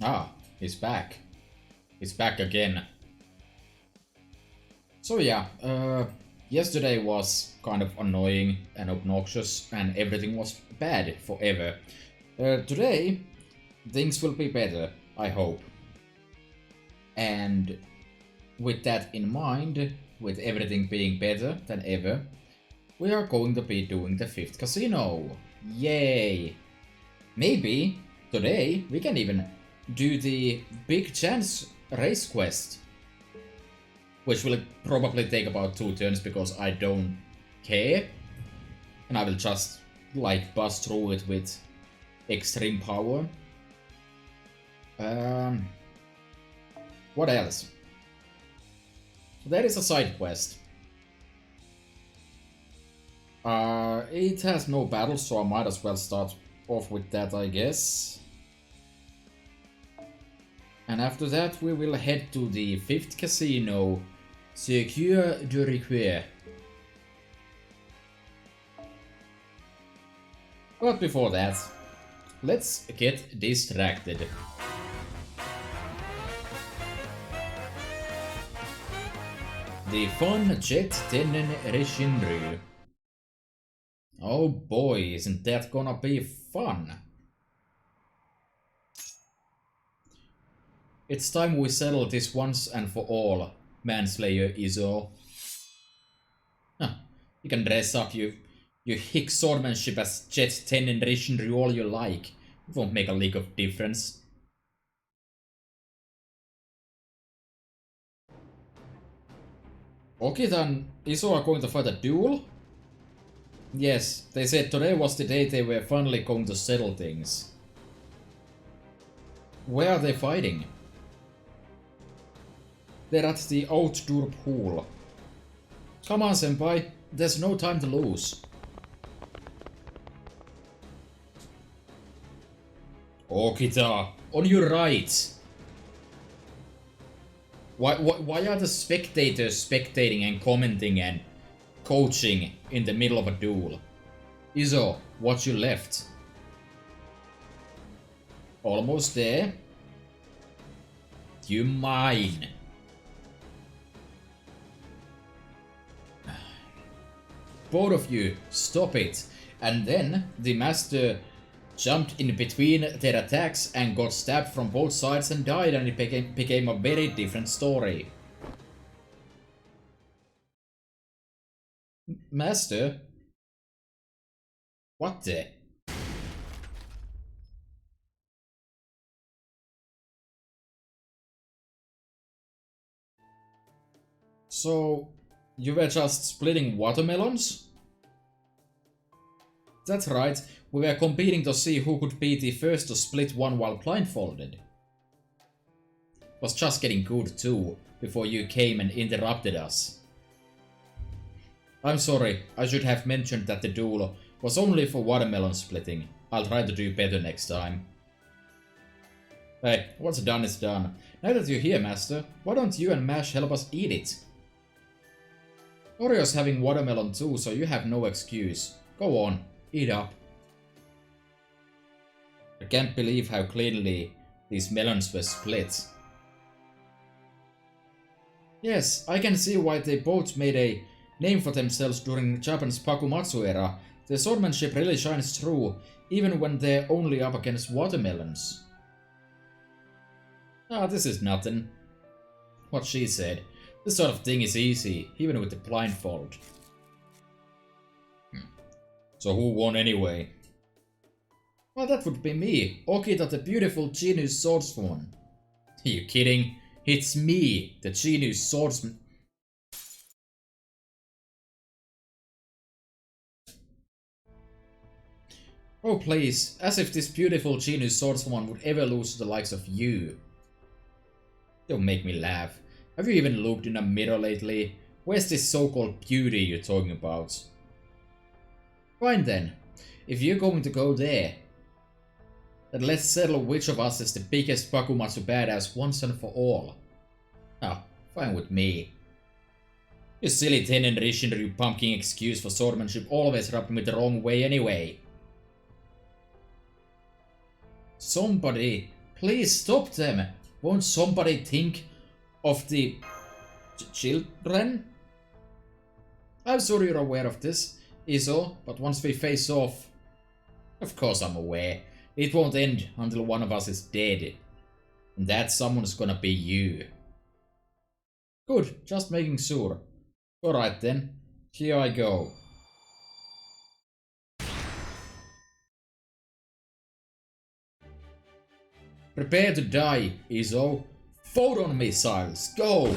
Ah, he's back. He's back again. So yeah, yesterday was kind of annoying and obnoxious and everything was bad forever. Today, things will be better, I hope. And with that in mind, with everything being better than ever, we are going to be doing the 5th casino. Yay! Maybe today we can even do the big chance race quest, which will probably take about 2 turns because I don't care, and I will just like bust through it with extreme power. What else? There is a side quest. It has no battles, so I might as well start off with that, I guess. And after that we will head to the 5th casino, Secure de Requer. But before that, let's get distracted. The fun Jet 10 Reshinryu. Oh boy, isn't that gonna be fun? It's time we settle this once and for all, Manslayer Izo. Huh. You can dress up your hick swordmanship as Jet 10 and Reshinryu all you like. It won't make a lick of difference. Okay then, Izo are going to fight a duel? Yes, they said today was the day they were finally going to settle things. Where are they fighting? They're at the outdoor pool. Come on, senpai, there's no time to lose. Okita, on your right. Why are the spectators spectating and commenting and coaching in the middle of a duel? Izo, watch your left. Almost there. You mine. Both of you, stop it. And then the master jumped in between their attacks and got stabbed from both sides and died, and it became a very different story. Master? What the? So, you were just splitting watermelons? That's right, we were competing to see who could be the first to split one while blindfolded. Was just getting good too, before you came and interrupted us. I'm sorry, I should have mentioned that the duel was only for watermelon splitting. I'll try to do better next time. Hey, what's done is done. Now that you're here, Master, why don't you and Mash help us eat it? Oreo's having watermelon too, so you have no excuse. Go on, eat up. I can't believe how cleanly these melons were split. Yes, I can see why they both made a name for themselves during Japan's Bakumatsu era. Their swordmanship really shines through, even when they're only up against watermelons. Ah, this is nothing. What she said. This sort of thing is easy, even with the blindfold. So who won anyway? Well, that would be me, Okita, the beautiful genius swordsman. Are you kidding? It's me, the genius swordsman. Oh please, as if this beautiful genius swordswoman would ever lose to the likes of you. Don't make me laugh. Have you even looked in a mirror lately? Where's this so-called beauty you're talking about? Fine then. If you're going to go there, then let's settle which of us is the biggest Bakumatsu badass once and for all. Ah, fine with me. Your silly Tennen Rishinryu pumpkin excuse for swordmanship always rubbed me the wrong way anyway. Somebody Please stop them. Won't somebody think of the children? I'm sure you're aware of this, Iso, but once we face off... Of course I'm aware. It won't end until one of us is dead. And that someone's gonna be you. Good, just making sure. Alright then, here I go. Prepare to die, Iso. Photon missiles, go!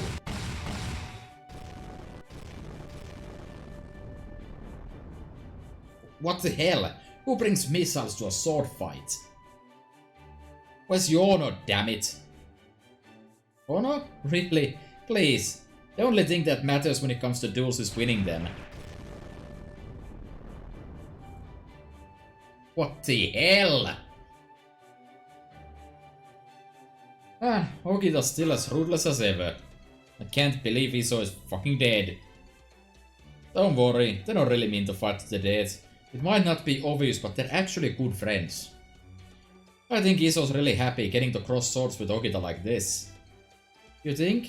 What the hell? Who brings missiles to a sword fight? Where's your honor, damn it? Honor? Really? Please. The only thing that matters when it comes to duels is winning them. What the hell? Ah, Ogita's still as ruthless as ever. I can't believe Iso is fucking dead. Don't worry, they don't really mean to fight to the death. It might not be obvious, but they're actually good friends. I think Iso's really happy getting to cross swords with Ogita like this. You think?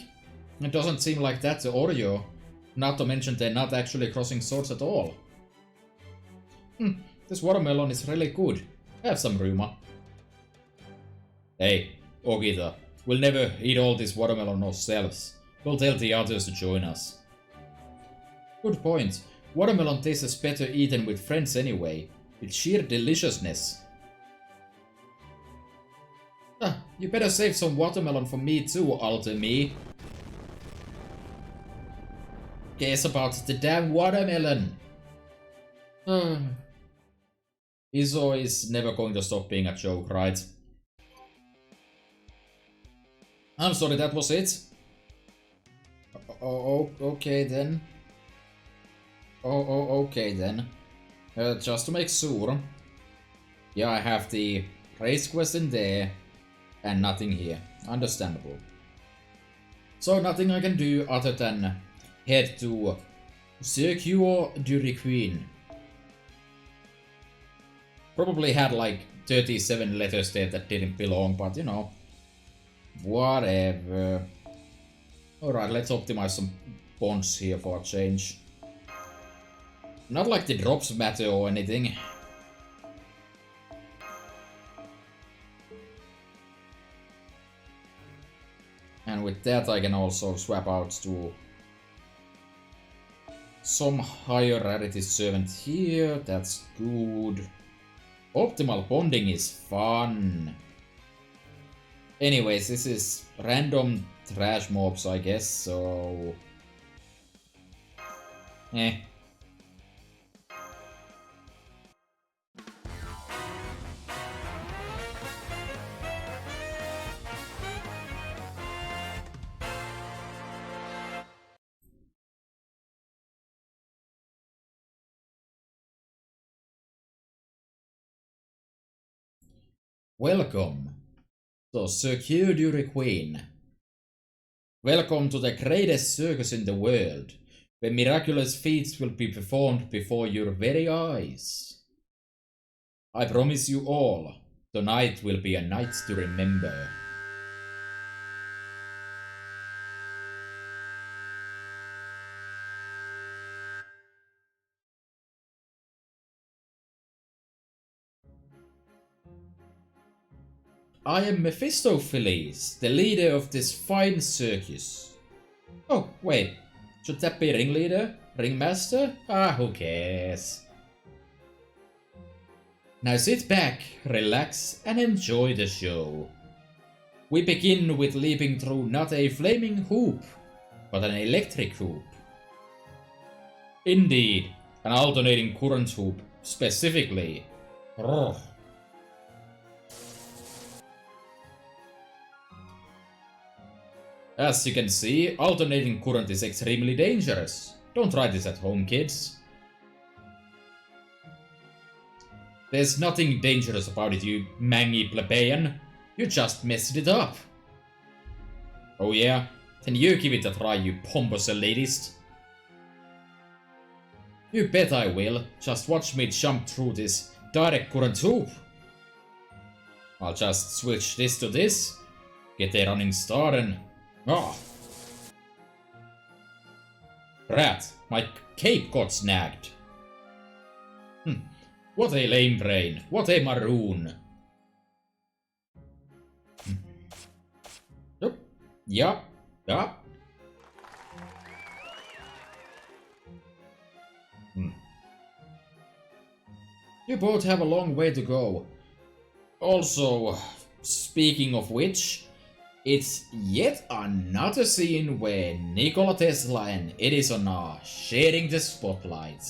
It doesn't seem like that to Oreo. Not to mention they're not actually crossing swords at all. This watermelon is really good. Have some, Ryuma. Hey, Ogita, we'll never eat all this watermelon ourselves. We'll tell the others to join us. Good point. Watermelon tastes better eaten with friends anyway. It's sheer deliciousness. You better save some watermelon for me too, Ultimi. Guess about the damn watermelon. Iso is never going to stop being a joke, right? I'm sorry, that was it? Oh, okay then. Okay then. Just to make sure. Yeah, I have the race quest in there. And nothing here. Understandable. So nothing I can do other than head to FGO Queen. Probably had like 37 letters there that didn't belong, but you know. Whatever. Alright, let's optimize some bonds here for a change. Not like the drops matter or anything. And with that I can also swap out to some higher rarity servant here. That's good. Optimal bonding is fun. Anyways, this is random trash mobs, I guess, so... Welcome to Circuit du Queen. Welcome to the greatest circus in the world, where miraculous feats will be performed before your very eyes. I promise you all, tonight will be a night to remember. I am Mephistopheles, the leader of this fine circus. Oh, wait. Should that be ringleader? Ringmaster? Ah, who cares? Now sit back, relax, and enjoy the show. We begin with leaping through not a flaming hoop, but an electric hoop. Indeed, an alternating current hoop, specifically. Roar. As you can see, alternating current is extremely dangerous. Don't try this at home, kids. There's nothing dangerous about it, you mangy plebeian. You just messed it up. Oh yeah? Then you give it a try, you pompous elitist. You bet I will. Just watch me jump through this direct current hoop. I'll just switch this to this, get a running start and... Ah! Rat, my cape got snagged. What a lame brain, what a maroon. Yup. You both have a long way to go. Also, speaking of which, it's yet another scene where Nikola Tesla and Edison are sharing the spotlight.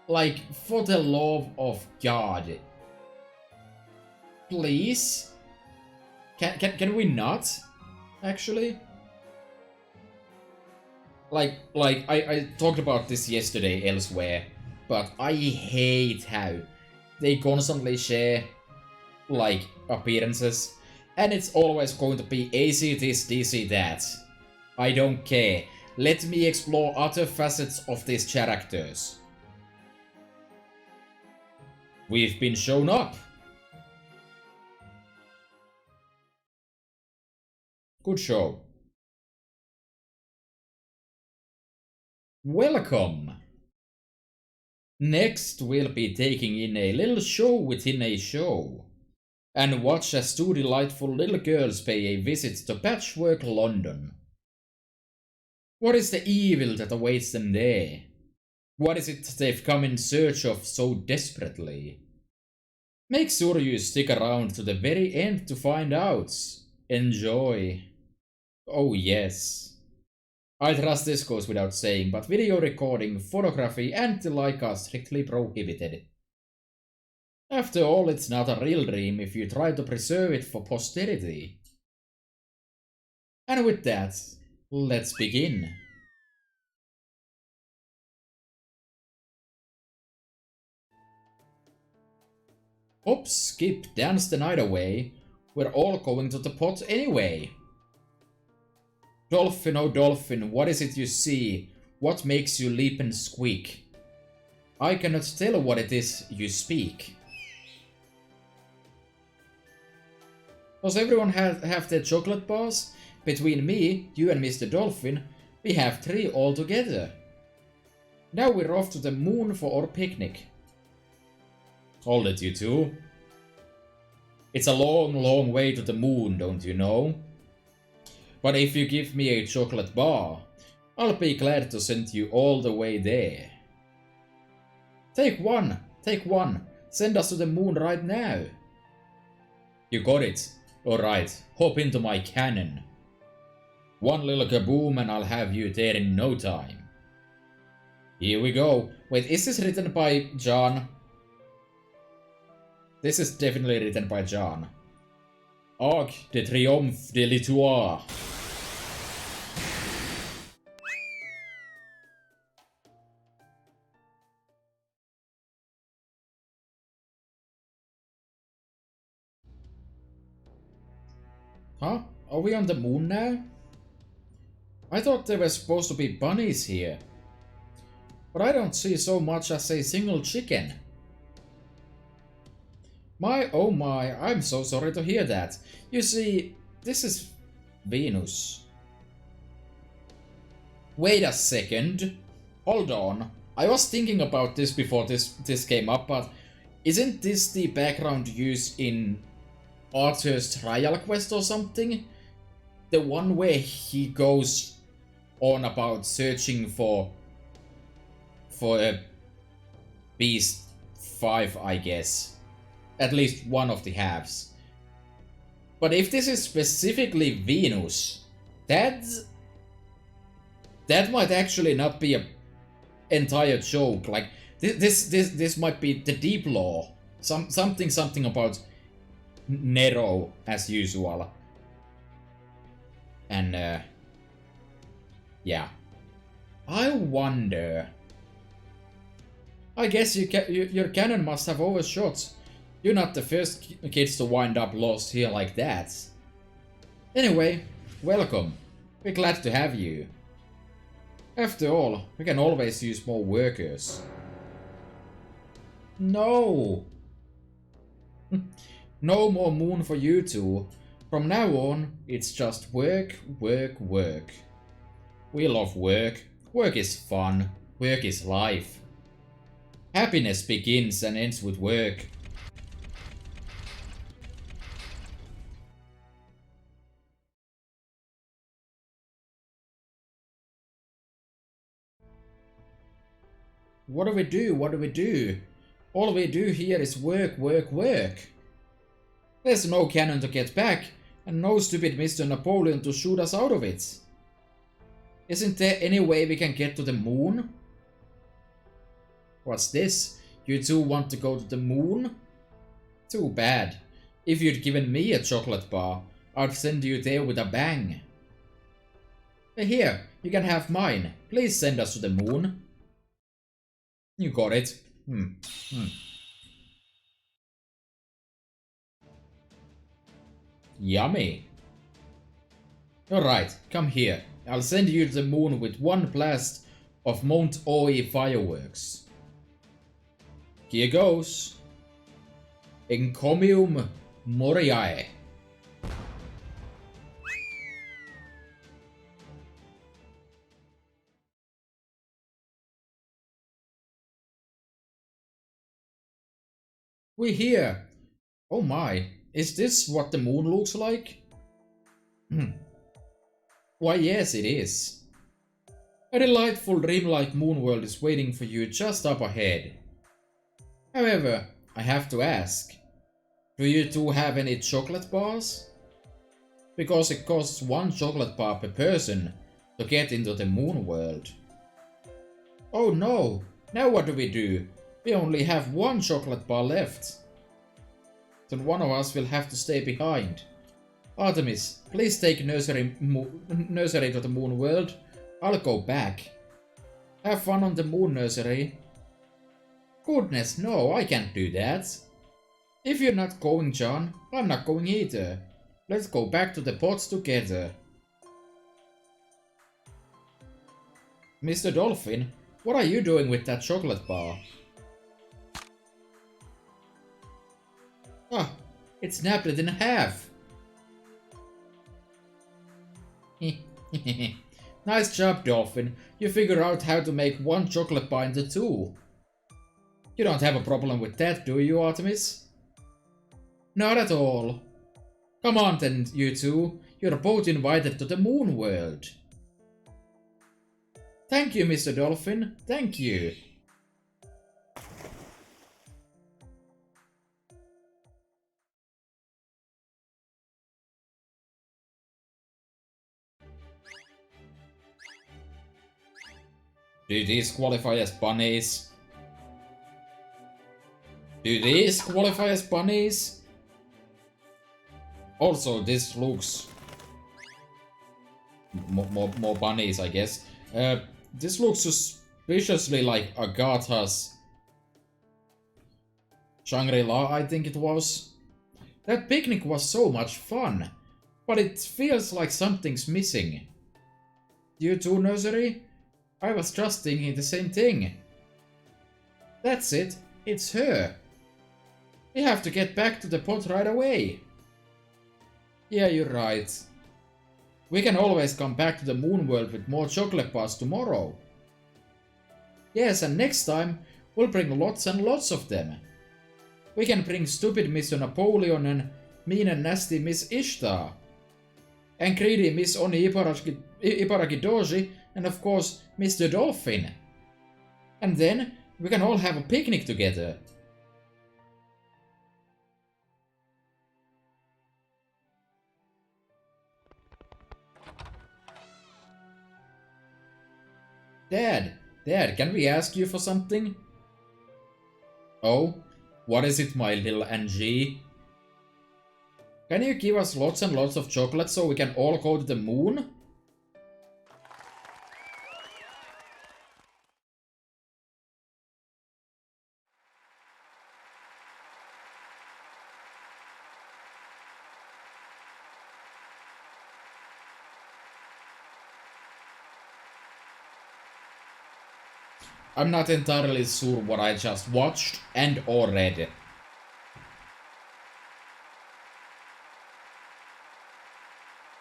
Like, for the love of God. Please? Can we not? Actually? Like, I talked about this yesterday elsewhere, but I hate how they constantly share, like, appearances, and it's always going to be AC this, DC that. I don't care. Let me explore other facets of these characters. We've been shown up. Good show. Welcome. Next, we'll be taking in a little show within a show, and watch as two delightful little girls pay a visit to Patchwork London. What is the evil that awaits them there? What is it they've come in search of so desperately? Make sure you stick around to the very end to find out. Enjoy. Oh yes. I trust this goes without saying, but video recording, photography and the like are strictly prohibited. After all, it's not a real dream if you try to preserve it for posterity. And with that, let's begin. Hop, skip, dance the night away. We're all going to the pot anyway. Dolphin, oh dolphin, what is it you see? What makes you leap and squeak? I cannot tell what it is you speak. Does everyone have their chocolate bars? Between me, you and Mr. Dolphin, we have 3 altogether. Now we're off to the moon for our picnic. Hold it, you two. It's a long, long way to the moon, don't you know? But if you give me a chocolate bar, I'll be glad to send you all the way there. Take one, send us to the moon right now. You got it. Alright, hop into my cannon. One little kaboom and I'll have you there in no time. Here we go. Wait, is this written by John? This is definitely written by John. Arc de Triomphe de l'Histoire. Huh? Are we on the moon now? I thought there were supposed to be bunnies here. But I don't see so much as a single chicken. My oh my, I'm so sorry to hear that. You see, this is Venus. Wait a second. Hold on. I was thinking about this before this came up, but isn't this the background used in Arthur's Trial Quest or something? The one where he goes on about searching for a Beast 5, I guess. At least one of the halves. But if this is specifically Venus, that might actually not be a entire joke. Like this might be the deep lore. Something about Nero as usual. And yeah. I wonder. I guess your cannon must have overshot. You're not the first kids to wind up lost here like that. Anyway, welcome. We're glad to have you. After all, we can always use more workers. No! No more moon for you two. From now on, it's just work, work, work. We love work. Work is fun. Work is life. Happiness begins and ends with work. What do we do? What do we do? All we do here is work, work, work. There's no cannon to get back, and no stupid Mr. Napoleon to shoot us out of it. Isn't there any way we can get to the moon? What's this? You two want to go to the moon? Too bad. If you'd given me a chocolate bar, I'd send you there with a bang. Here, you can have mine. Please send us to the moon. You got it. Yummy. Alright, come here. I'll send you to the moon with one blast of Mount Oi fireworks. Here goes. Encomium Moriae. We're here. Oh my, is this what the moon looks like? Why yes, it is. A delightful dreamlike moon world is waiting for you just up ahead. However, I have to ask, do you two have any chocolate bars? Because it costs one chocolate bar per person to get into the moon world. Oh no, now what do? We only have one chocolate bar left. Then one of us will have to stay behind. Artemis, please take nursery to the moon world. I'll go back. Have fun on the moon nursery. Goodness, no, I can't do that. If you're not going, John, I'm not going either. Let's go back to the pots together. Mr. Dolphin, what are you doing with that chocolate bar? Ah, it snapped it in half. Nice job, Dolphin. You figured out how to make one chocolate bar into two. You don't have a problem with that, do you, Artemis? Not at all. Come on then, you two. You're both invited to the moon world. Thank you, Mr. Dolphin. Thank you. Do these qualify as bunnies? Do these qualify as bunnies? Also, this looks... More bunnies, I guess. This looks suspiciously like Agatha's Shangri-La, I think it was. That picnic was so much fun, but it feels like something's missing. You too, nursery? I was just thinking the same thing. That's it, it's her. We have to get back to the pot right away. Yeah, you're right. We can always come back to the moon world with more chocolate bars tomorrow. Yes, and next time we'll bring lots and lots of them. We can bring stupid Mr. Napoleon and mean and nasty Miss Ishtar. And greedy Miss Oni Ibaraki Doji, and of course Mr. Dolphin. And then we can all have a picnic together. Dad, can we ask you for something? Oh, what is it, my little Angie? Can you give us lots and lots of chocolate so we can all go to the moon? I'm not entirely sure what I just watched and or read.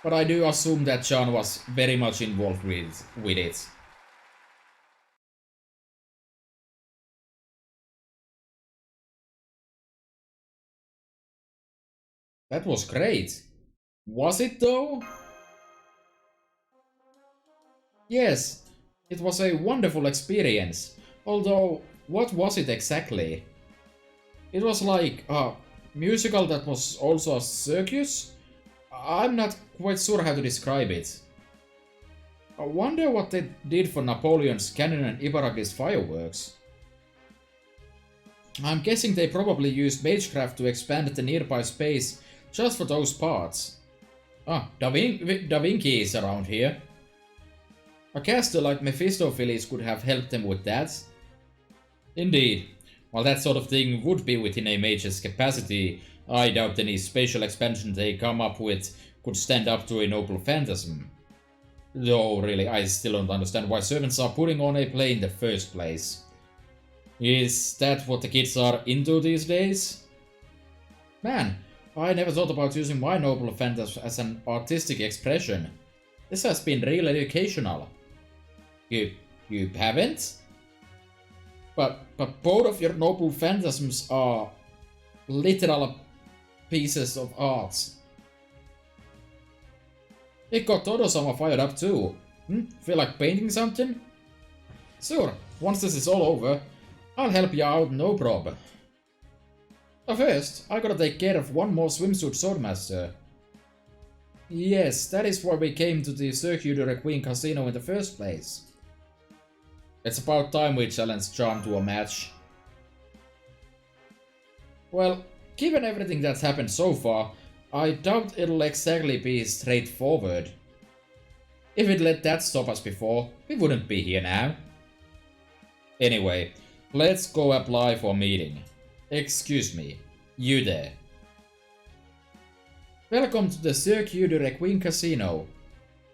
but I do assume that John was very much involved with it. That was great. Was it though? Yes, it was a wonderful experience. Although, what was it exactly? It was like a musical that was also a circus? I'm not quite sure how to describe it. I wonder what they did for Napoleon's cannon and Ibaraki's fireworks. I'm guessing they probably used Magecraft to expand the nearby space just for those parts. Ah, Da Vinci is around here. A caster like Mephistopheles could have helped them with that. Indeed. While that sort of thing would be within a mage's capacity, I doubt any spatial expansion they come up with could stand up to a noble phantasm. Though, really, I still don't understand why servants are putting on a play in the first place. Is that what the kids are into these days? Man, I never thought about using my noble phantasm as an artistic expression. This has been real educational. You haven't? But both of your noble phantasms are literal pieces of art. It got Todo-sama fired up too. Feel like painting something? Sure, once this is all over, I'll help you out, no problem. But first, I gotta take care of one more swimsuit swordmaster. Yes, that is why we came to the Circuit de Requiem Casino in the first place. It's about time we challenge John to a match. Well, given everything that's happened so far, I doubt it'll exactly be straightforward. If we'd let that stop us before, we wouldn't be here now. Anyway, let's go apply for a meeting. Excuse me, you there. Welcome to the Circuit de Requiem Casino.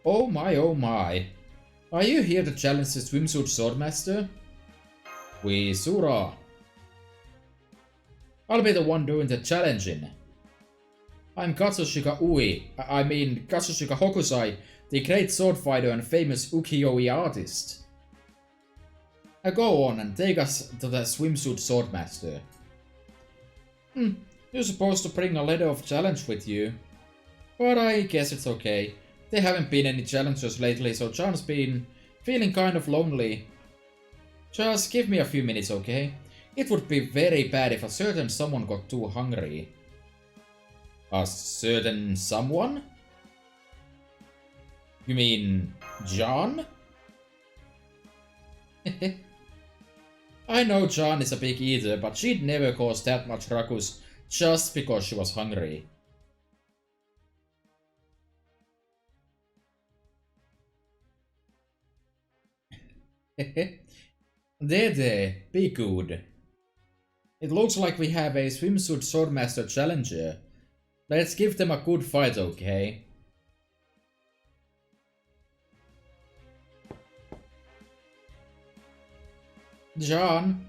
Oh my oh my. Are you here to challenge the swimsuit swordmaster? We sure are. I'll be the one doing the challenging. I'm Katsushika Katsushika Hokusai, the great sword fighter and famous ukiyo-e artist. Now go on and take us to the swimsuit swordmaster. You're supposed to bring a letter of challenge with you. But I guess it's okay. There haven't been any challenges lately, so John's been feeling kind of lonely. Just give me a few minutes, okay? It would be very bad if a certain someone got too hungry. A certain someone? You mean John? I know John is a big eater, but she'd never cause that much ruckus just because she was hungry. There, be good. It looks like we have a swimsuit swordmaster challenger. Let's give them a good fight, okay? John,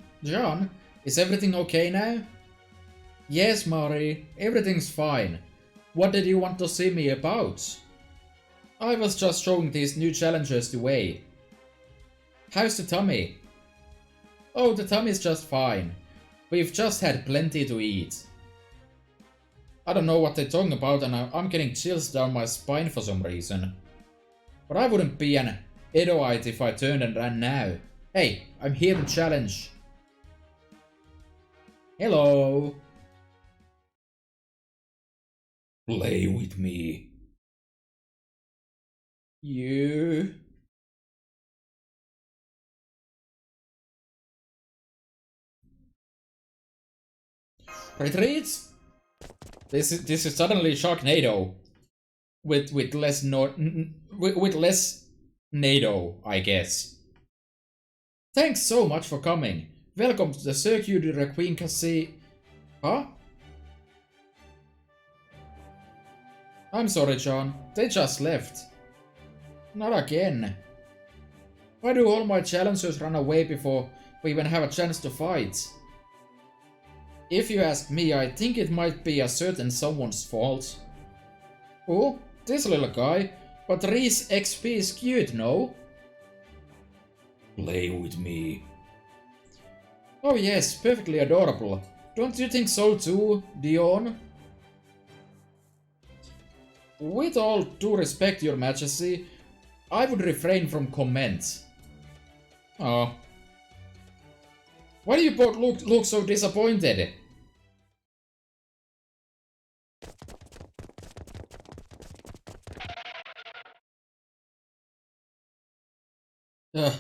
is everything okay now? Yes, Mari, everything's fine. What did you want to see me about? I was just showing these new challengers the way. How's the tummy? Oh, the tummy's just fine. We've just had plenty to eat. I don't know what they're talking about and I'm getting chills down my spine for some reason. But I wouldn't be an Edoite if I turned and ran now. Hey, I'm here to challenge. Hello. Play with me. You... Retreat? This is suddenly Sharknado. With less with less NATO, I guess. Thanks so much for coming. Welcome to the Circuit de Requiem Casino. Huh? I'm sorry, John. They just left. Not again. Why do all my challengers run away before we even have a chance to fight? If you ask me, I think it might be a certain someone's fault. Who? this little guy, but Reese XP is cute, no? Play with me. Oh yes, perfectly adorable. Don't you think so too, Dion? With all due respect, your majesty, I would refrain from comments. Oh. Why do you both look so disappointed? Ugh.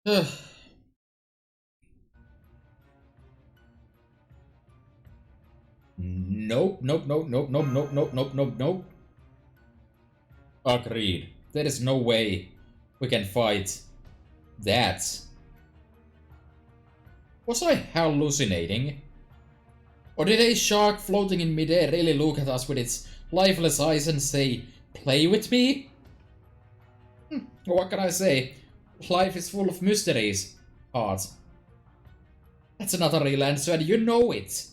Ugh. Nope, nope, nope, nope, nope, nope, nope, nope, nope, nope. Agreed. There is no way we can fight that. Was I hallucinating? Or did a shark floating in midair really look at us with its lifeless eyes and say, "Play with me"? What can I say? Life is full of mysteries, Heart. That's not a real answer and you know it.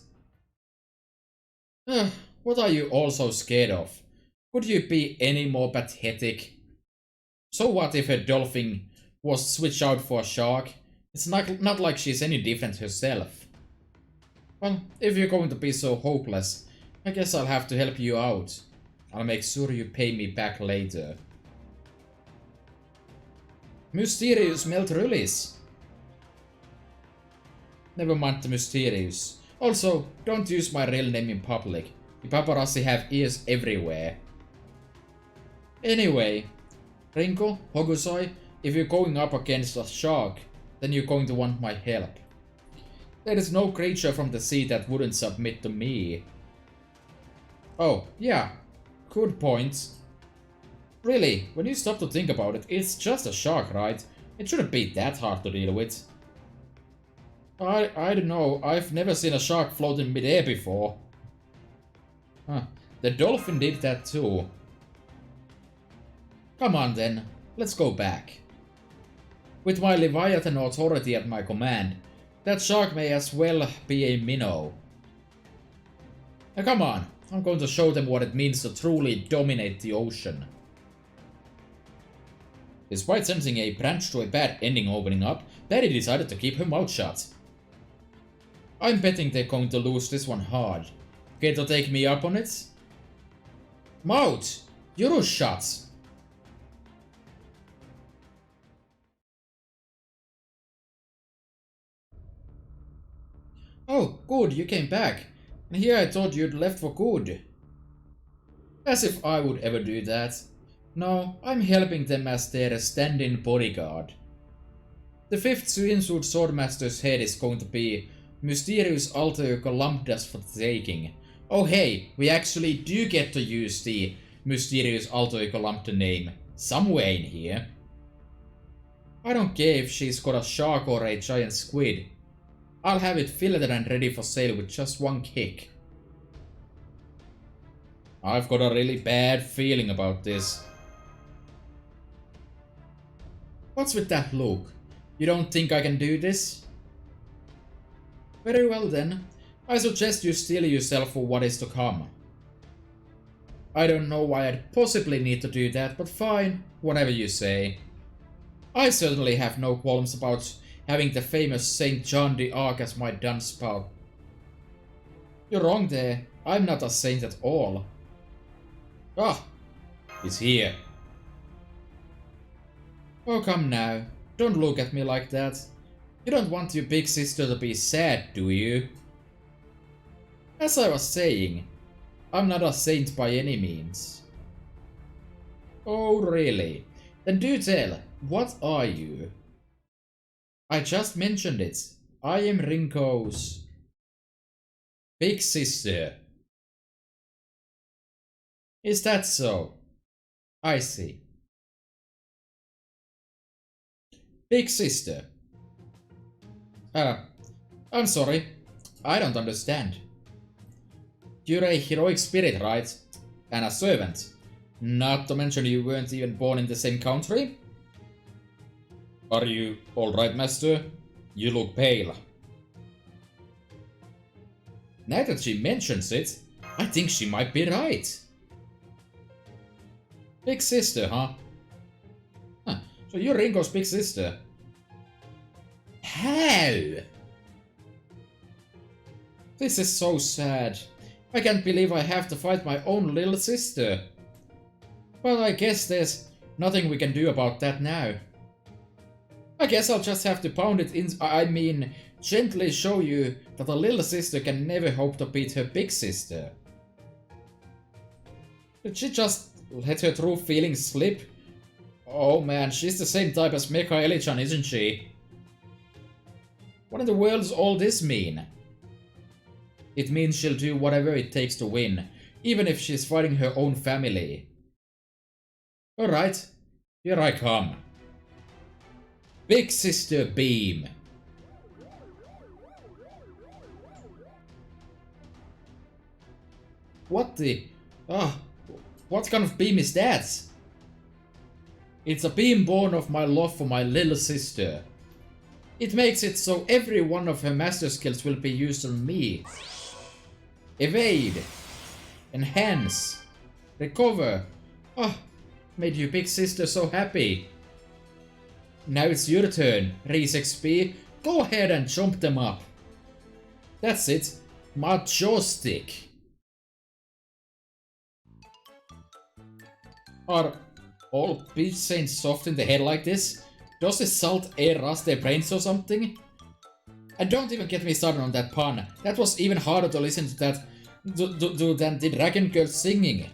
What are you all so scared of? Could you be any more pathetic? So what if a dolphin was switched out for a shark? It's not like she's any different herself. Well, if you're going to be so hopeless, I guess I'll have to help you out. I'll make sure you pay me back later. Mysterious melt release. Never mind the mysterious. Also, don't use my real name in public. The paparazzi have ears everywhere. Anyway, Rinko, Hogusai, if you're going up against a shark, then you're going to want my help. There is no creature from the sea that wouldn't submit to me. Oh, yeah. Good point. Really, when you stop to think about it, it's just a shark, right? It shouldn't be that hard to deal with. I don't know, I've never seen a shark float in midair before. Huh. The dolphin did that too. Come on then, let's go back. With my Leviathan authority at my command, that shark may as well be a minnow. Now come on, I'm going to show them what it means to truly dominate the ocean. Despite sensing a branch to a bad ending opening up, Daddy decided to keep her mouth shut. I'm betting they're going to lose this one hard. Care to take me up on it? Mouth! You're shut! Oh, good, you came back. And here I thought you'd left for good. As if I would ever do that. No, I'm helping them as their stand-in bodyguard. The 5th swimsuit swordmaster's head is going to be Mysterious Alter Ego Lambdas for the taking. Oh hey, we actually do get to use the Mysterious Alter Ego Lambda name somewhere in here. I don't care if she's got a shark or a giant squid. I'll have it filleted and ready for sale with just one kick. I've got a really bad feeling about this. What's with that look? You don't think I can do this? Very well then. I suggest you steel yourself for what is to come. I don't know why I'd possibly need to do that, but fine, whatever you say. I certainly have no qualms about having the famous Saint John d'Arc as my dunspout. You're wrong there. I'm not a saint at all. Ah, he's here. Oh, come now. Don't look at me like that. You don't want your big sister to be sad, do you? As I was saying, I'm not a saint by any means. Oh, really? Then do tell, what are you? I just mentioned it. I am Rinko's big sister. Is that so? I see. Big sister. I'm sorry. I don't understand. You're a heroic spirit, right? And a servant. Not to mention you weren't even born in the same country? Are you alright, master? You look pale. Now that she mentions it, I think she might be right. Big sister, huh? Huh. So you're Ringo's big sister. How? This is so sad. I can't believe I have to fight my own little sister. But I guess there's nothing we can do about that now. I guess I'll just have to pound it in. I mean, gently show you that a little sister can never hope to beat her big sister. Did she just let her true feelings slip? Oh man, she's the same type as Mikaeli-chan, isn't she? What in the world does all this mean? It means she'll do whatever it takes to win, even if she's fighting her own family. Alright, here I come. Big Sister Beam. What the... what kind of beam is that? It's a beam born of my love for my little sister. It makes it so every one of her master skills will be used on me. Evade. Enhance. Recover. Made you big sister so happy. Now it's your turn, Reese XP. Go ahead and jump them up. That's it. My joystick. Are all Peach Saints soft in the head like this? Does the salt air rust their brains or something? And don't even get me started on that pun. That was even harder to listen to that than the Dragon Girl singing.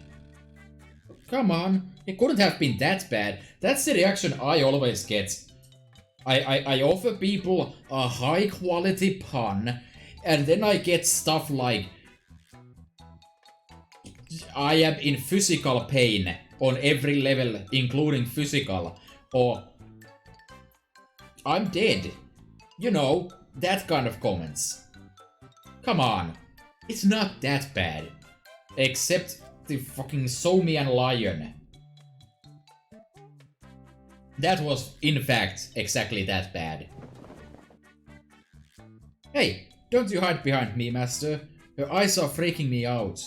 Come on, it couldn't have been that bad. That's the reaction I always get. I offer people a high quality pun, and then I get stuff like I am in physical pain on every level, including physical, or I'm dead. You know, that kind of comments. Come on, it's not that bad. Except the fucking Somian lion. That was, in fact, exactly that bad. Hey, don't you hide behind me, master. Her eyes are freaking me out.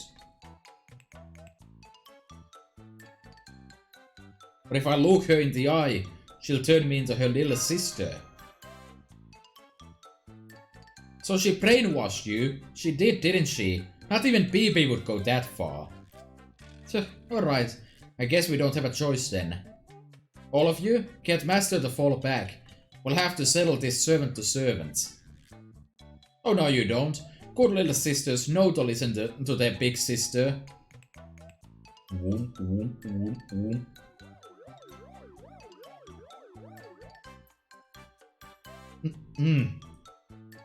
But if I look her in the eye, she'll turn me into her little sister. So she brainwashed you? She did, didn't she? Not even BB would go that far. Alright, I guess we don't have a choice then. All of you, get Master to fall back. We'll have to settle this servant to servant. Oh no you don't. Good little sisters know to listen to their big sister. Woom, woom, woom, woom.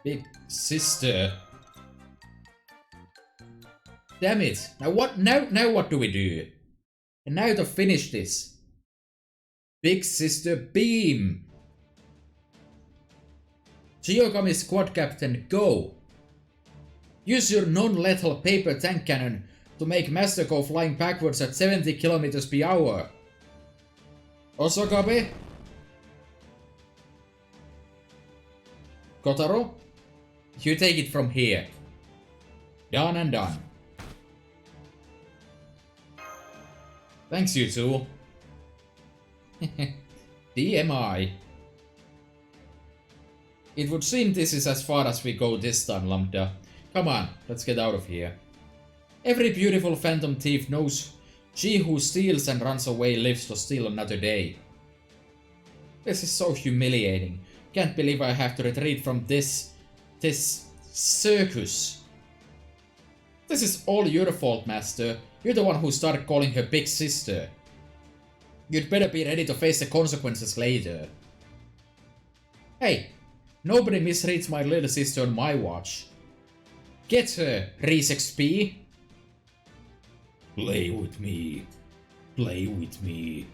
Big sister. Damn it. Now what do we do? And now to finish this. Big Sister Beam. Chiyokami Squad Captain, go! Use your non-lethal paper tank cannon to make Master go flying backwards at 70 km per hour. Osokabe? Kotaro? You take it from here. Done and done. Thanks you two. DMI. It would seem this is as far as we go this time, Lambda. Come on, let's get out of here. Every beautiful phantom thief knows she who steals and runs away lives to steal another day. This is so humiliating. Can't believe I have to retreat from this circus. This is all your fault, Master. You're the one who started calling her big sister. You'd better be ready to face the consequences later. Hey, nobody misreads my little sister on my watch. Get her, Reese XP. Play with me. Play with me.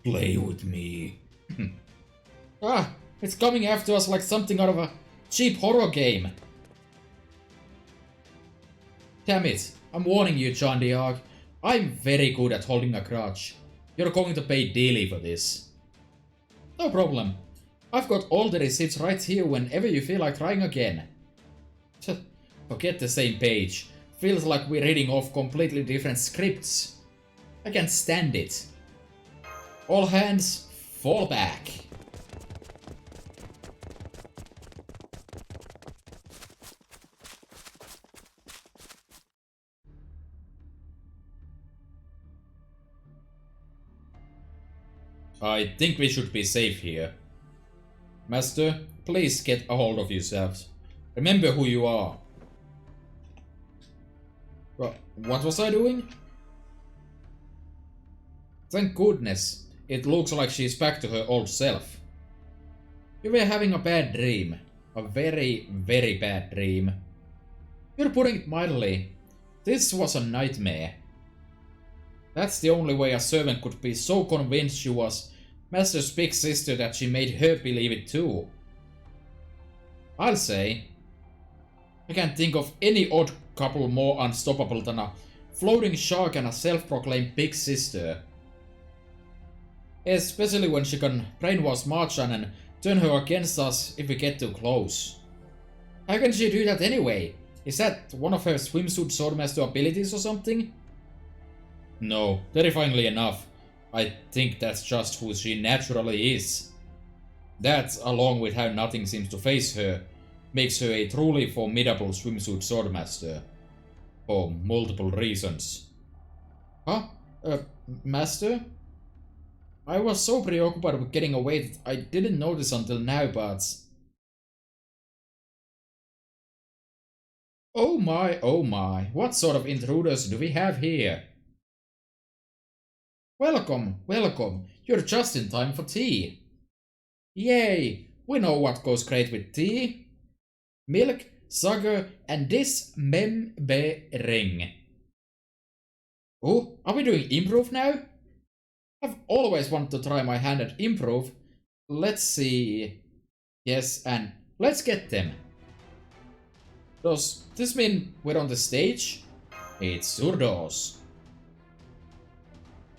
Play with me. It's coming after us like something out of a cheap horror game. Damn it, I'm warning you, John Diog. I'm very good at holding a grudge. You're going to pay dearly for this. No problem. I've got all the receipts right here whenever you feel like trying again. Forget the same page. Feels like we're reading off completely different scripts. I can't stand it. All hands, fall back. I think we should be safe here. Master, please get a hold of yourselves. Remember who you are. What was I doing? Thank goodness. It looks like she's back to her old self. You were having a bad dream. A very, very bad dream. You're putting it mildly. This was a nightmare. That's the only way a servant could be so convinced she was Master's big sister that she made her believe it too. I'll say. I can't think of any odd couple more unstoppable than a floating shark and a self-proclaimed big sister. Especially when she can brainwash Marchan and turn her against us if we get too close. How can she do that anyway? Is that one of her swimsuit swordmaster abilities or something? No, terrifyingly enough, I think that's just who she naturally is. That, along with how nothing seems to faze her, makes her a truly formidable swimsuit swordmaster. For multiple reasons. Huh? Master? I was so preoccupied with getting away that I didn't notice until now, but... oh my, what sort of intruders do we have here? Welcome, welcome, you're just in time for tea. Yay, we know what goes great with tea. Milk, sugar, and this ring. Oh, are we doing improv now? I've always wanted to try my hand at improv. Let's see. Yes, and let's get them. Does this mean we're on the stage? It sure does.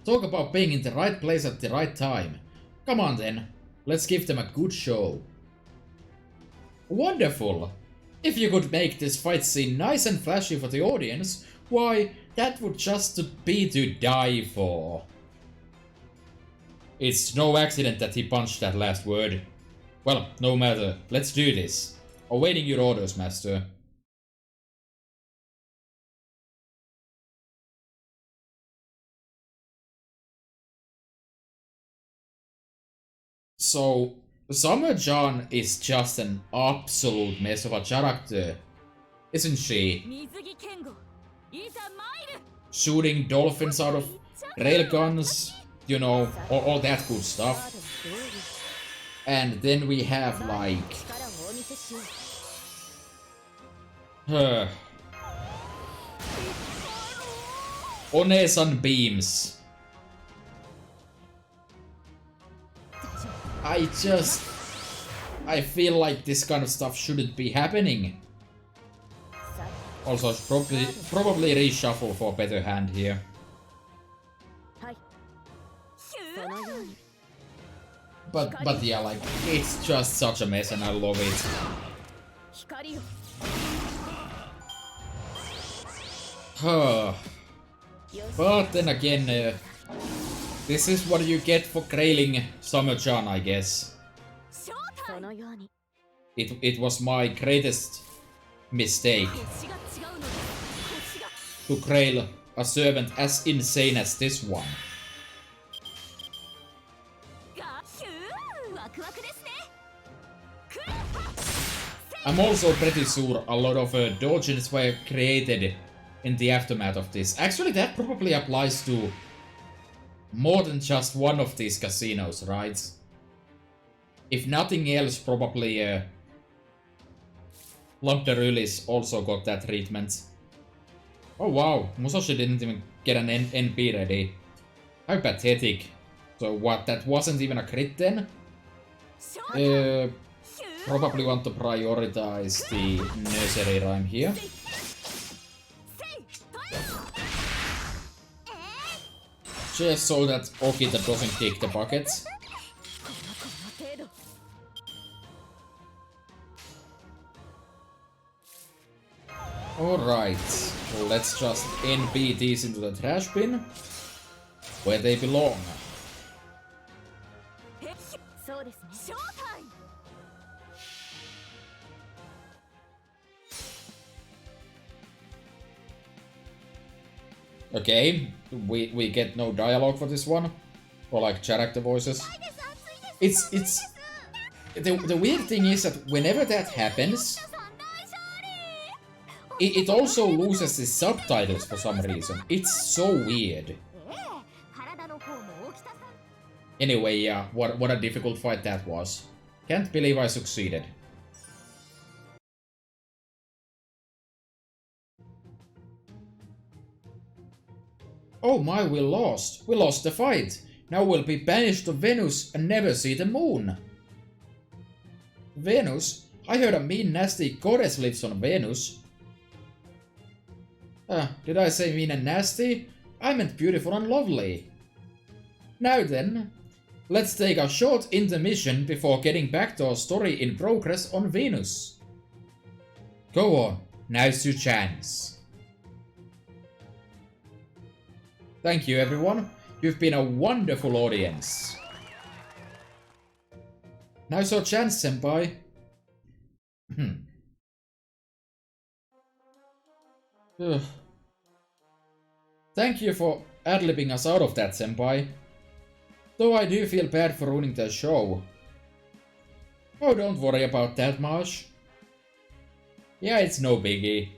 Talk about being in the right place at the right time. Come on then, let's give them a good show. Wonderful! If you could make this fight scene nice and flashy for the audience, why, that would just be to die for. It's no accident that he punched that last word. Well, no matter, let's do this. Awaiting your orders, Master. So, Summer-Jan is just an absolute mess of a character, isn't she? Shooting dolphins out of railguns, you know, all that good stuff. And then we have like... Onesan beams. I feel like this kind of stuff shouldn't be happening. Also, probably reshuffle for a better hand here. But yeah, like, it's just such a mess and I love it. But then again, this is what you get for grailing Summer-Jan, I guess. It was my greatest mistake to grail a servant as insane as this one. I'm also pretty sure a lot of dojins were created in the aftermath of this. Actually, that probably applies to more than just one of these casinos, right? If nothing else, probably Landerulis also got that treatment. Oh wow, Musashi didn't even get an NP ready. How pathetic. So what, that wasn't even a crit then? Probably want to prioritize the nursery rhyme here. Just so that Okita doesn't kick the bucket. Alright, let's just NP these into the trash bin, where they belong. Okay, we get no dialogue for this one. Or like character voices. It's the weird thing is that whenever that happens, it also loses the subtitles for some reason. It's so weird. Anyway, yeah, what a difficult fight that was. Can't believe I succeeded. Oh my, we lost. We lost the fight. Now we'll be banished to Venus and never see the moon. Venus? I heard a mean nasty goddess lives on Venus. Did I say mean and nasty? I meant beautiful and lovely. Now then, let's take a short intermission before getting back to our story in progress on Venus. Go on, now's your chance. Thank you everyone, you've been a wonderful audience. Now's your chance, senpai. Thank you for ad-libbing us out of that, senpai. Though I do feel bad for ruining the show. Oh, don't worry about that much. Yeah, it's no biggie.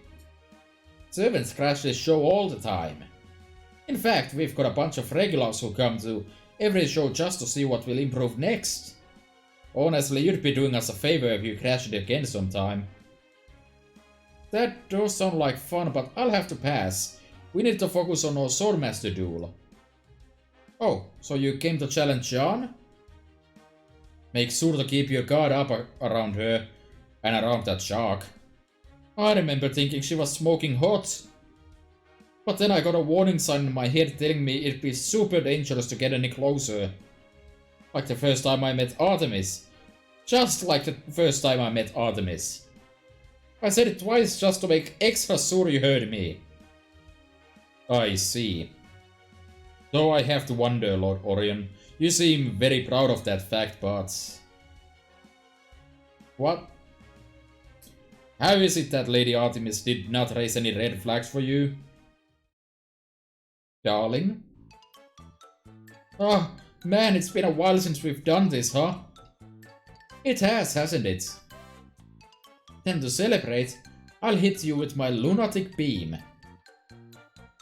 Servants crash this show all the time. In fact, we've got a bunch of regulars who come to every show just to see what will improve next. Honestly, you'd be doing us a favor if you crash it again sometime. That does sound like fun, but I'll have to pass. We need to focus on our Swordmaster duel. Oh, so you came to challenge Jean? Make sure to keep your guard up around her and around that shark. I remember thinking she was smoking hot. But then I got a warning sign in my head telling me it'd be super dangerous to get any closer. Like the first time I met Artemis. Just like the first time I met Artemis. I said it twice just to make extra sure you heard me. I see. Though I have to wonder, Lord Orion. You seem very proud of that fact, but... What? How is it that Lady Artemis did not raise any red flags for you? Darling? Oh, man, it's been a while since we've done this, huh? It has, hasn't it? Then to celebrate, I'll hit you with my lunatic beam.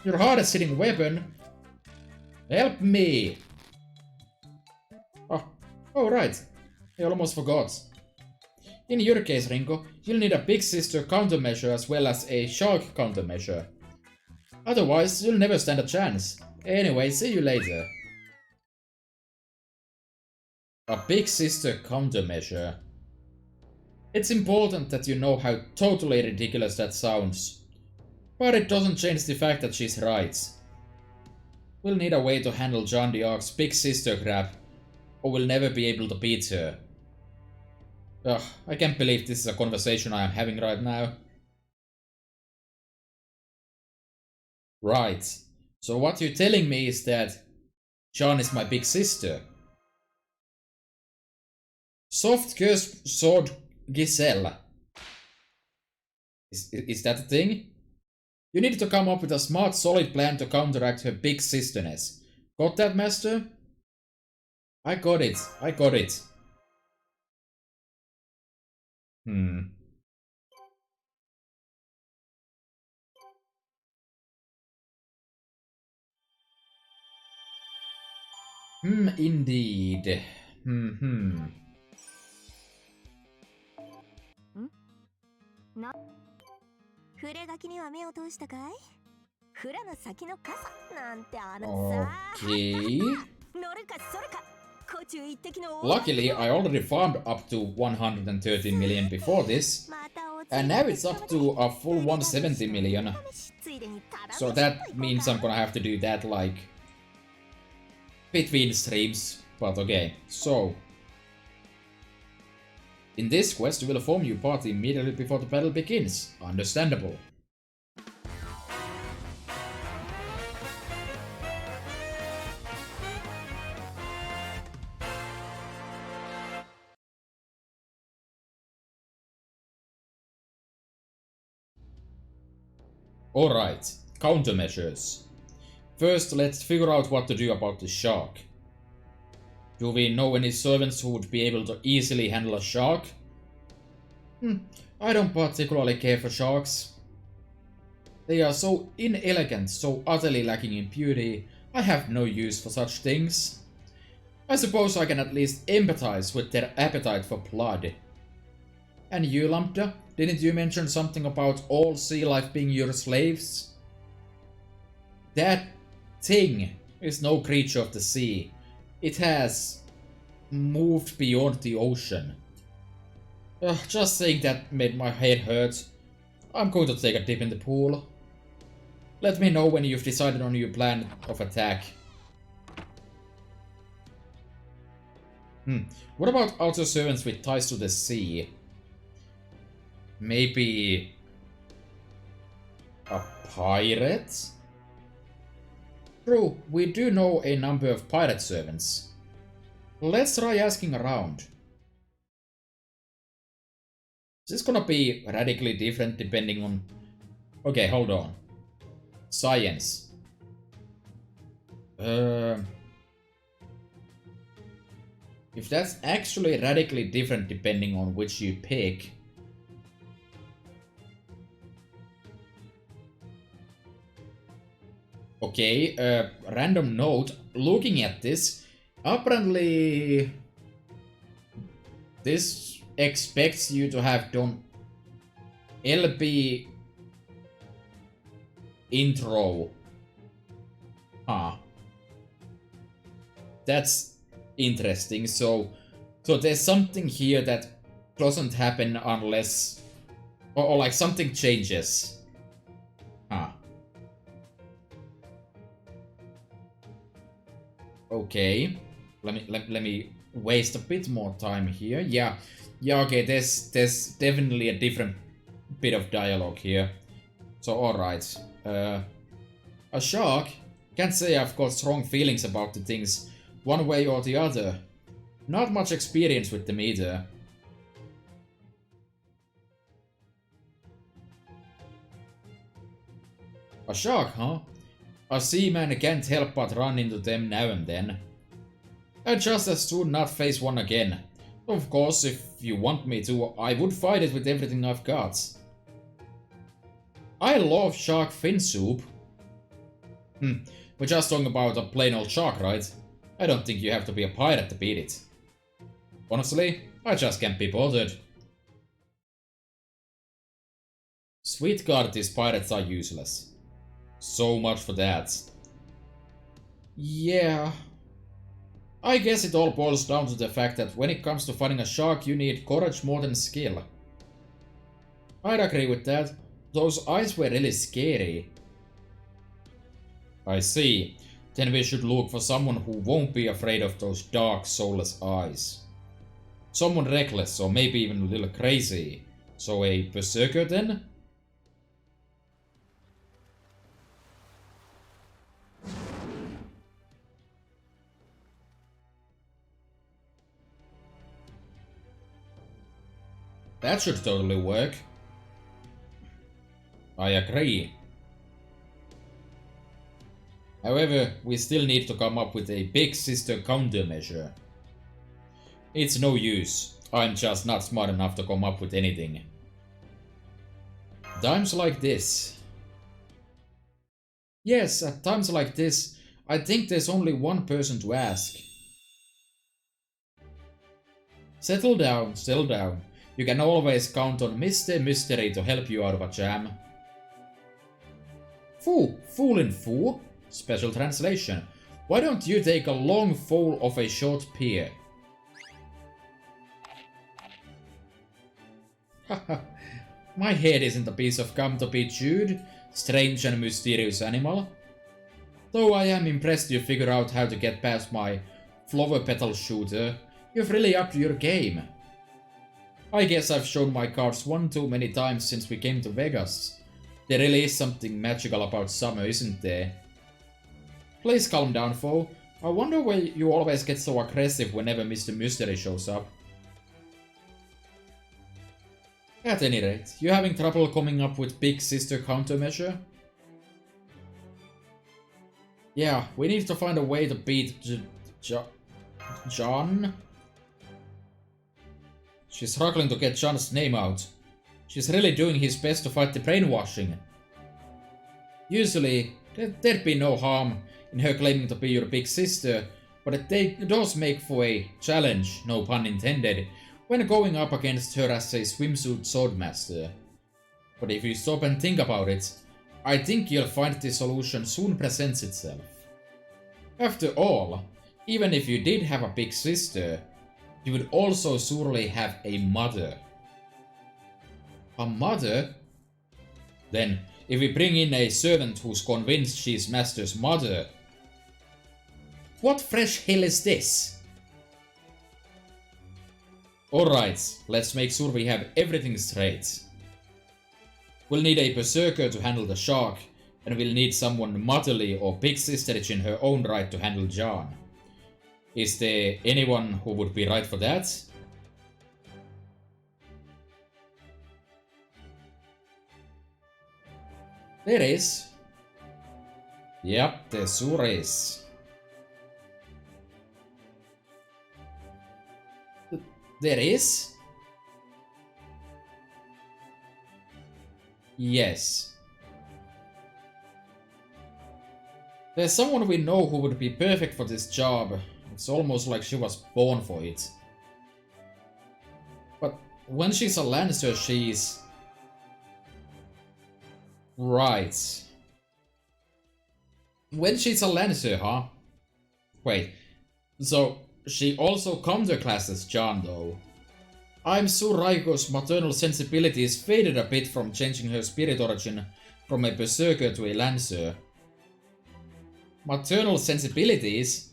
Your hardest hitting weapon? Help me! Oh right, I almost forgot. In your case, Ringo, you'll need a big sister countermeasure as well as a shark countermeasure. Otherwise, you'll never stand a chance. Anyway, see you later. A big sister countermeasure. It's important that you know how totally ridiculous that sounds. But it doesn't change the fact that she's right. We'll need a way to handle Jeanne d'Arc's big sister crap, or we'll never be able to beat her. Ugh, I can't believe this is a conversation I am having right now. Right. So what you're telling me is that Jeanne is my big sister. Soft curse sword Giselle. Is that a thing? You need to come up with a smart, solid plan to counteract her big sisterness. Got that, master? I got it. I got it. Indeed. 触れ書きには目を通したかい？フラの先の傘なんてあのさ。Okay. 乗るかそれか。甲虫一滴の。Luckily, I already farmed up to 113 million before this, and now it's up to a full 170 million. So that means I'm gonna have to do that like between streams. But okay, so in this quest, you will form your party immediately before the battle begins. Understandable. Alright, countermeasures. First, let's figure out what to do about the shark. Do we know any servants who would be able to easily handle a shark? I don't particularly care for sharks. They are so inelegant, so utterly lacking in beauty, I have no use for such things. I suppose I can at least empathize with their appetite for blood. And you, Lambda? Didn't you mention something about all sea life being your slaves? That thing is no creature of the sea. It has moved beyond the ocean. Just saying that made my head hurt. I'm going to take a dip in the pool. Let me know when you've decided on your plan of attack. What about outer servants with ties to the sea? Maybe a pirate? True, we do know a number of pirate servants. Let's try asking around. Is this gonna be radically different depending on... Okay, hold on. Science. If that's actually radically different depending on which you pick... Okay, random note, looking at this, apparently this expects you to have done LB intro. That's interesting. So there's something here that doesn't happen unless or like something changes. Okay. Let me waste a bit more time here. Yeah, okay, there's definitely a different bit of dialogue here. So alright. A shark? Can't say I've got strong feelings about the things one way or the other. Not much experience with them either. A shark, huh? A seaman can't help but run into them now and then. I'd just as soon not face one again. Of course, if you want me to, I would fight it with everything I've got. I love shark fin soup. We're just talking about a plain old shark, right? I don't think you have to be a pirate to beat it. Honestly, I just can't be bothered. Sweet God, these pirates are useless. So much for that. Yeah. I guess it all boils down to the fact that when it comes to fighting a shark, you need courage more than skill. I'd agree with that. Those eyes were really scary. I see. Then we should look for someone who won't be afraid of those dark, soulless eyes. Someone reckless, or maybe even a little crazy. So a berserker then? That should totally work. I agree. However, we still need to come up with a big sister countermeasure. It's no use. I'm just not smart enough to come up with anything. Times like this. Yes, at times like this, I think there's only one person to ask. Settle down, settle down. You can always count on Mr. Mystery to help you out of a jam. Foolin' fool. Special translation. Why don't you take a long fall of a short pier? Haha. My head isn't a piece of gum to be chewed, strange and mysterious animal. Though I am impressed you figure out how to get past my flower petal shooter, you've really upped your game. I guess I've shown my cards one too many times since we came to Vegas. There really is something magical about summer, isn't there? Please calm down, foe. I wonder why you always get so aggressive whenever Mr. Mystery shows up. At any rate, you having trouble coming up with big sister countermeasure? Yeah, we need to find a way to beat John. She's struggling to get John's name out. She's really doing his best to fight the brainwashing. Usually, there'd be no harm in her claiming to be your big sister, but it does make for a challenge, no pun intended, when going up against her as a swimsuit swordmaster. But if you stop and think about it, I think you'll find the solution soon presents itself. After all, even if you did have a big sister, you would also surely have a mother. A mother? Then, if we bring in a servant who's convinced she's Master's mother... What fresh hell is this? Alright, let's make sure we have everything straight. We'll need a berserker to handle the shark, and we'll need someone motherly or big sisterage in her own right to handle John. Is there anyone who would be right for that? There is. Yep, there sure is. There is? Yes. There's someone we know who would be perfect for this job. It's almost like she was born for it. But when she's a Lancer, she's... Right. When she's a Lancer, huh? Wait. So, she also comes to class as John, though. I'm sure Raiko's maternal sensibilities faded a bit from changing her spirit origin from a berserker to a Lancer. Maternal sensibilities?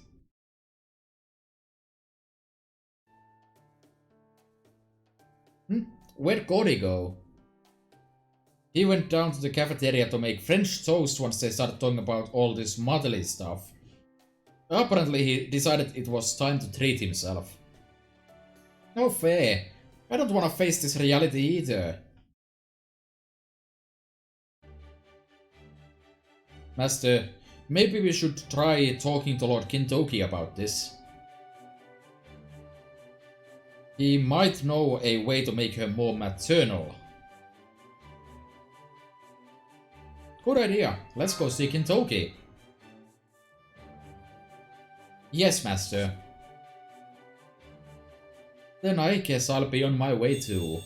Where'd Cody go? He went down to the cafeteria to make French toast once they started talking about all this motherly stuff. Apparently he decided it was time to treat himself. No fair. I don't want to face this reality either. Master, maybe we should try talking to Lord Kintoki about this. He might know a way to make her more maternal. Good idea. Let's go see Kintoki. Yes, Master. Then I guess I'll be on my way too.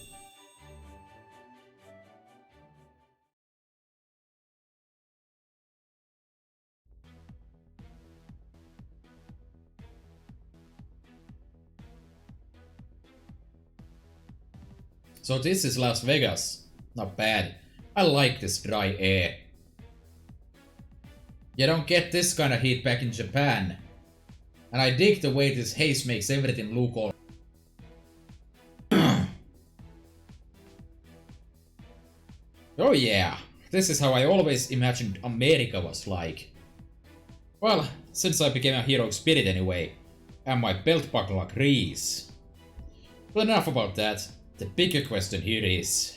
So this is Las Vegas. Not bad. I like this dry air. You don't get this kind of heat back in Japan. And I dig the way this haze makes everything look all... Oh yeah, this is how I always imagined America was like. Well, since I became a heroic spirit anyway, and my belt buckle agrees. But enough about that. The bigger question here is...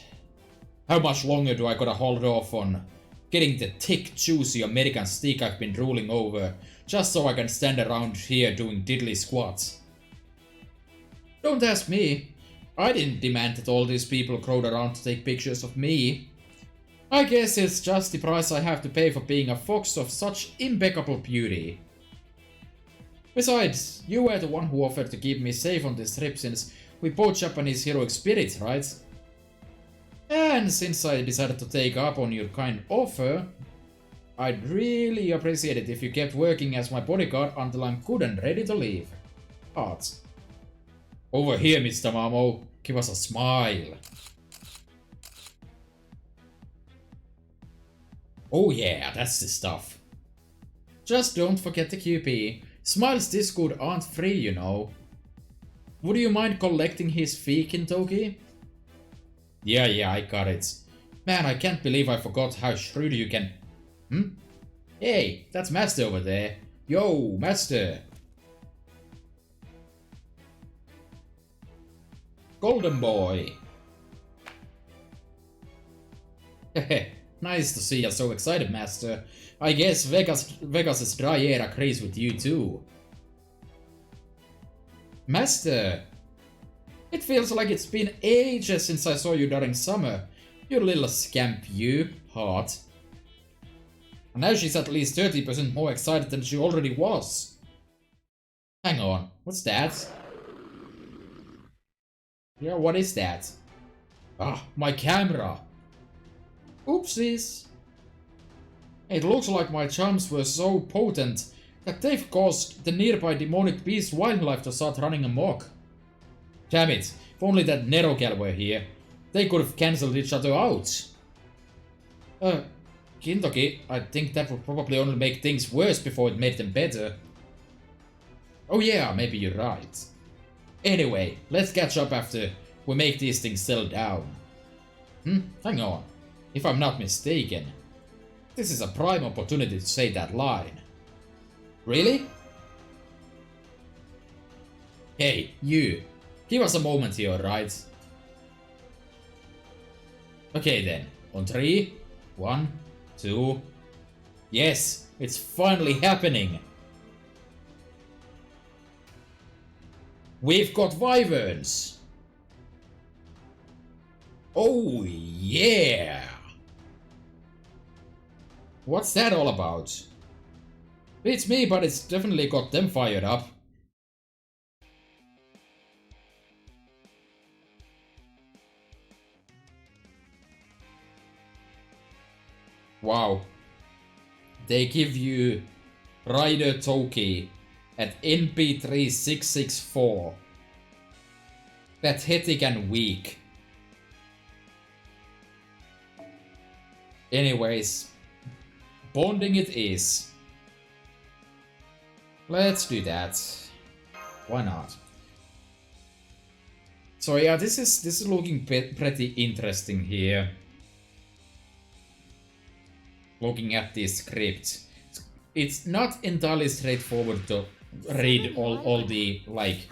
How much longer do I gotta hold off on getting the thick, juicy American steak I've been drooling over, just so I can stand around here doing diddly squats? Don't ask me. I didn't demand that all these people crowd around to take pictures of me. I guess it's just the price I have to pay for being a fox of such impeccable beauty. Besides, you were the one who offered to keep me safe on this trip since we both Japanese heroic spirits, right? And since I decided to take up on your kind offer, I'd really appreciate it if you kept working as my bodyguard until I'm good and ready to leave. Hearts. Over here, Mr. Mamo. Give us a smile. Oh yeah, that's the stuff. Just don't forget the QP. Smiles this good aren't free, you know. Would you mind collecting his fee, Kintoki? Yeah, I got it. Man, I can't believe I forgot how shrewd you can... Hey, that's Master over there. Yo, Master. Golden boy. Heh, Nice to see you so excited, Master. I guess Vegas's dry air agrees with you too. Master! It feels like it's been ages since I saw you during summer. You little scamp, you. Hot. And now she's at least 30% more excited than she already was. Hang on, what's that? Yeah, what is that? Ah, my camera. Oopsies. It looks like my charms were so potent that they've caused the nearby demonic beast wildlife to start running amok. Damn it, if only that Nero gal were here. They could have cancelled each other out. Kintoki, I think that would probably only make things worse before it made them better. Oh yeah, maybe you're right. Anyway, let's catch up after we make these things settle down. Hang on. If I'm not mistaken, this is a prime opportunity to say that line. Really? Hey, you. Give us a moment here, right? Okay then. On 3, 1, 2... Yes, it's finally happening! We've got wyverns! Oh yeah! What's that all about? Beats me, but it's definitely got them fired up. Wow. They give you Rider Toki at NP3664. Pathetic and weak. Anyways, bonding it is. Let's do that. Why not? So yeah, this is looking pretty interesting here. Looking at this script, it's not entirely straightforward to read all the like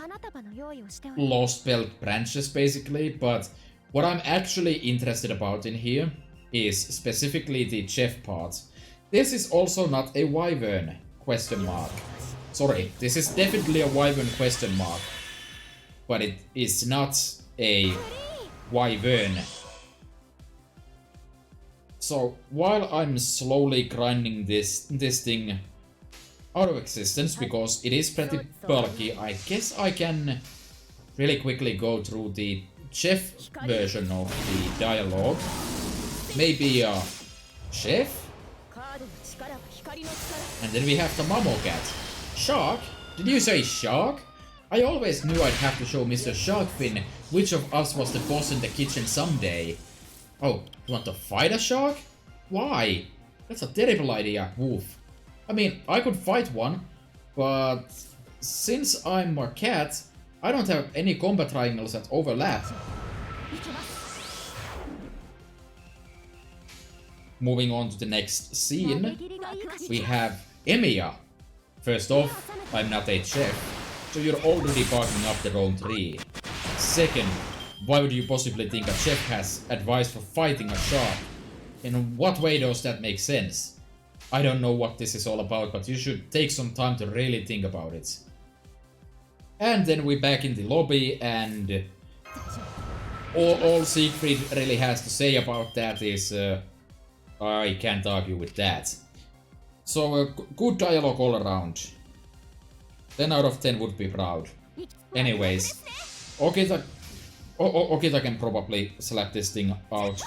lost belt branches basically, but what I'm actually interested about in here is specifically the chef part. This is also not a wyvern question mark. Sorry, this is definitely a wyvern question mark, but it is not a wyvern. So while I'm slowly grinding this thing out of existence because it is pretty bulky, I guess I can really quickly go through the chef version of the dialogue. Maybe a chef? And then we have the Mamo Cat. Shark? Did you say shark? I always knew I'd have to show Mr. Sharkfin which of us was the boss in the kitchen someday. Oh, you want to fight a shark? Why? That's a terrible idea, Woof. I mean, I could fight one, but since I'm a cat, I don't have any combat triangles that overlap. Moving on to the next scene, we have Emiya. First off, I'm not a chef, so you're already barking up the wrong tree. Second, why would you possibly think a chef has advice for fighting a shark? In what way does that make sense? I don't know what this is all about, but you should take some time to really think about it. And then we're back in the lobby, and all Siegfried really has to say about that is I can't argue with that. So good dialogue all around. 10 out of 10 would be proud. Anyways, Okita can probably slap this thing out.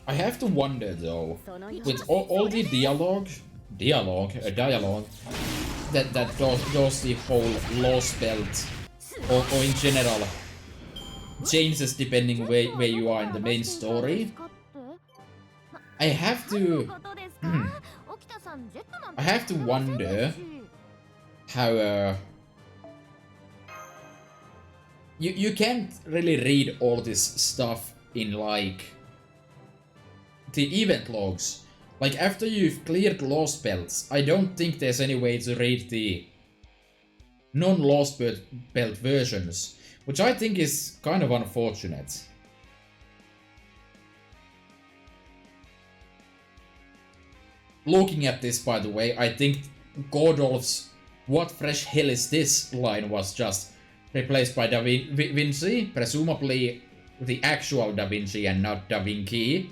I have to wonder though, with all the dialogue that does the whole lost belt, or in general changes depending where you are in the main story. I have to wonder how you can't really read all this stuff in like the event logs. Like, after you've cleared Lost Belts, I don't think there's any way to read the non-Lost Belt versions, which I think is kind of unfortunate. Looking at this, by the way, I think Godolph's "What fresh hell is this?" line was just replaced by Da Vinci, presumably the actual Da Vinci and not Da Vinci.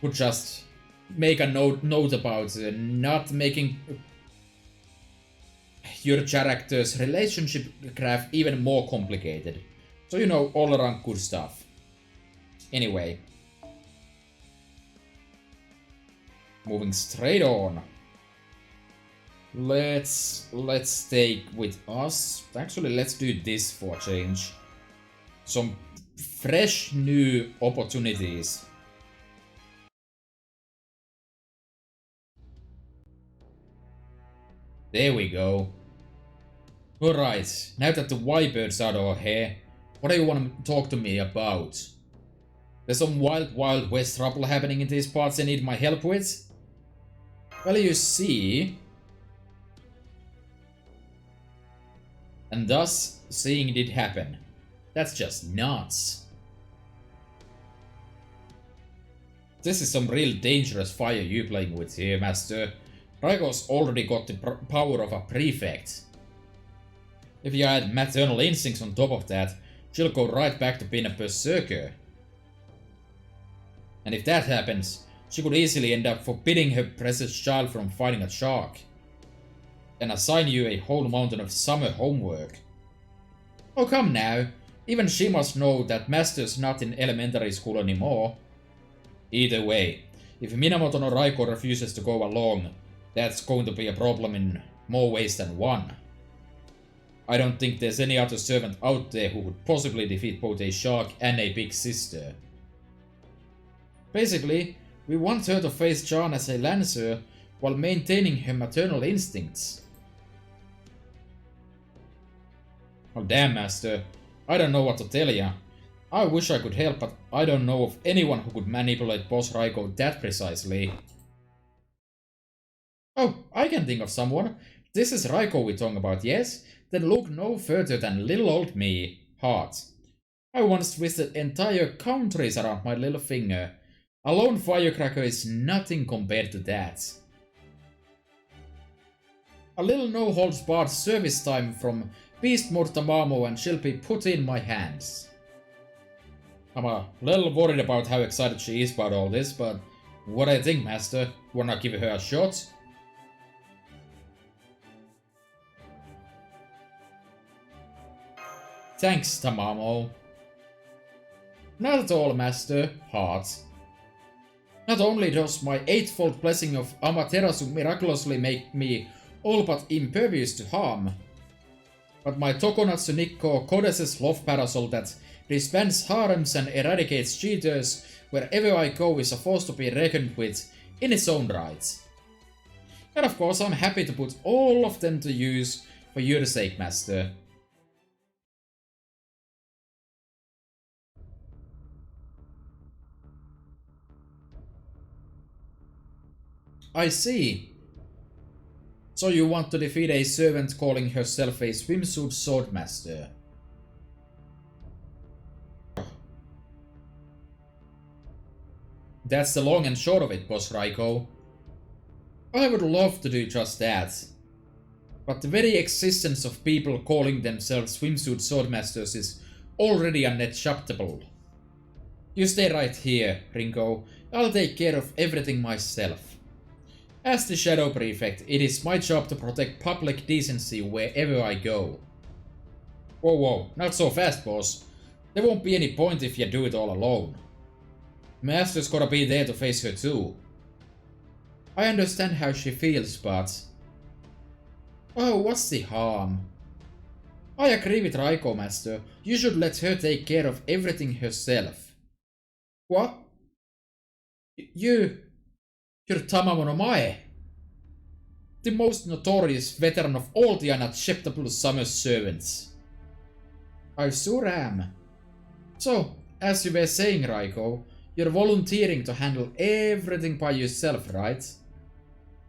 Would just make a note about not making your character's relationship graph even more complicated. So, you know, all around good stuff. Anyway. Moving straight on. Let's take with us. Actually, let's do this for a change. Some fresh new opportunities. There we go. Alright, now that the Wyverns out of our hair, what do you want to talk to me about? There's some wild west trouble happening in these parts I need my help with? Well, you see... And thus, seeing it happen. That's just nuts. This is some real dangerous fire you playing with here, Master. Raiko's already got the power of a prefect. If you add maternal instincts on top of that, she'll go right back to being a berserker. And if that happens, she could easily end up forbidding her precious child from fighting a shark. And assign you a whole mountain of summer homework. Oh, come now. Even she must know that Master's not in elementary school anymore. Either way, if Minamoto no Raiko refuses to go along, that's going to be a problem in more ways than one. I don't think there's any other servant out there who could possibly defeat both a shark and a big sister. Basically, we want her to face Chan as a lancer while maintaining her maternal instincts. Well, damn, Master. I don't know what to tell ya. I wish I could help, but I don't know of anyone who could manipulate Boss Raiko that precisely. Oh, I can think of someone. This is Raiko we're talking about, yes? Then look no further than little old me, Heart. I once twisted entire countries around my little finger. A lone firecracker is nothing compared to that. A little no-holds-barred service time from Beast Mode Tamamo and she'll be put in my hands. I'm a little worried about how excited she is about all this, but what do you think, Master? Wanna give her a shot? Thanks, Tamamo. Not at all, Master, Heart. Not only does my eightfold blessing of Amaterasu miraculously make me all but impervious to harm, but my Tokonatsu Nikko goddess's love parasol that disbands harems and eradicates cheaters wherever I go is a force to be reckoned with in its own right. And of course I'm happy to put all of them to use for your sake, Master. I see. So you want to defeat a servant calling herself a swimsuit swordmaster. That's the long and short of it, Boss Raiko. I would love to do just that. But the very existence of people calling themselves swimsuit swordmasters is already unacceptable. You stay right here, Ringo. I'll take care of everything myself. As the Shadow Prefect, it is my job to protect public decency wherever I go. Whoa, not so fast, boss. There won't be any point if you do it all alone. Master's gotta be there to face her too. I understand how she feels, but... Oh, what's the harm? I agree with Raiko, Master. You should let her take care of everything herself. What? You're Tamamo no Mae, the most notorious veteran of all the unacceptable summer servants. I sure am. So, as you were saying, Raiko, You're volunteering to handle everything by yourself, right?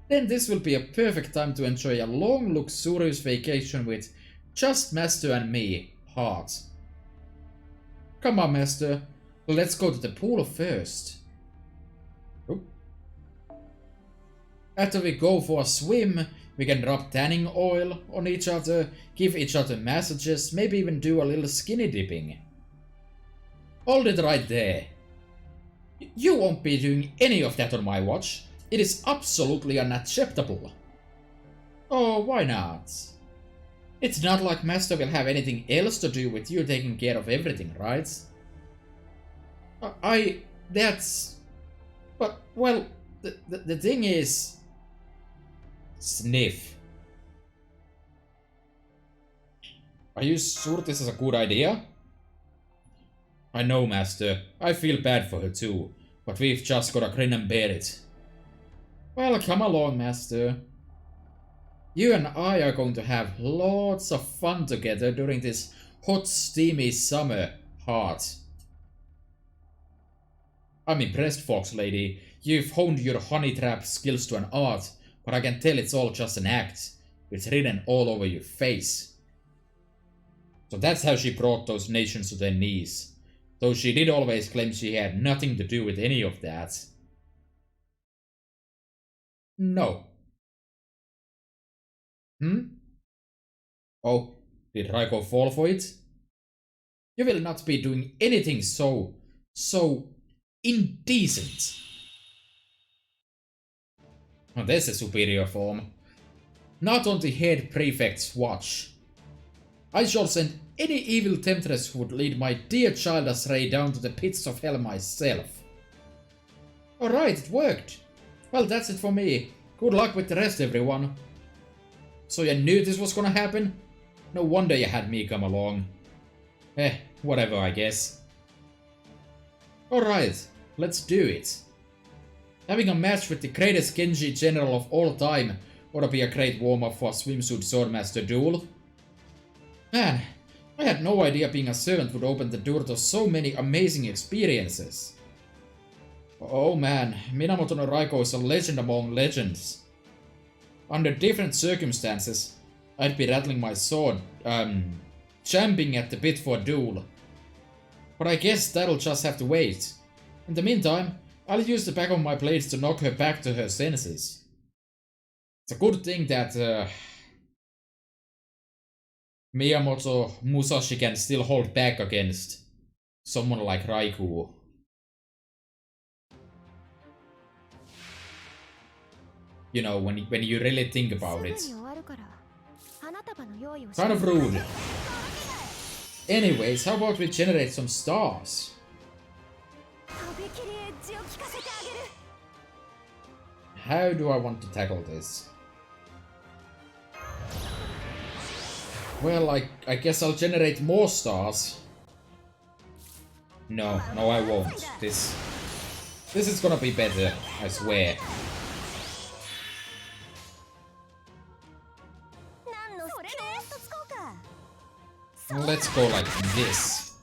Then this will be a perfect time to enjoy a long, luxurious vacation with just Master and me, Heart. Come on, Master. Let's go to the pool first. Oop. After we go for a swim, we can rub tanning oil on each other, give each other massages, maybe even do a little skinny dipping. Hold it right there. You won't be doing any of that on my watch. It is absolutely unacceptable. Oh, why not? It's not like Master will have anything else to do with you taking care of everything, right? That's... But, well, the thing is... Sniff. Are you sure this is a good idea? I know, Master. I feel bad for her too. But we've just gotta grin and bear it. Well, come along, Master. You and I are going to have lots of fun together during this hot, steamy summer, Heart. I'm impressed, Fox Lady. You've honed your honey trap skills to an art, but I can tell it's all just an act. It's written all over your face. So that's how she brought those nations to their knees. Though she did always claim she had nothing to do with any of that. No. Oh, did Raiko fall for it? You will not be doing anything so indecent. Oh, there's a superior form. Not on the head prefect's watch. I shall send any evil temptress who would lead my dear child astray down to the pits of hell myself. Alright, it worked. Well, that's it for me. Good luck with the rest, everyone. So you knew this was gonna happen? No wonder you had me come along. Whatever, I guess. Alright, let's do it. Having a match with the greatest Genji general of all time ought to be a great warm-up for a swimsuit swordmaster duel. Man, I had no idea being a servant would open the door to so many amazing experiences. Oh man, Minamoto no Raiko is a legend among legends. Under different circumstances, I'd be rattling my sword, champing at the bit for a duel. But I guess that'll just have to wait. In the meantime, I'll use the back of my blades to knock her back to her senses. It's a good thing that, Miyamoto Musashi can still hold back against someone like Raikou. You know, when you really think about it. Kind of rude. Anyways, how about we generate some stars? How do I want to tackle this? Well, I guess I'll generate more stars. No, I won't. This is gonna be better, I swear. Let's go like this.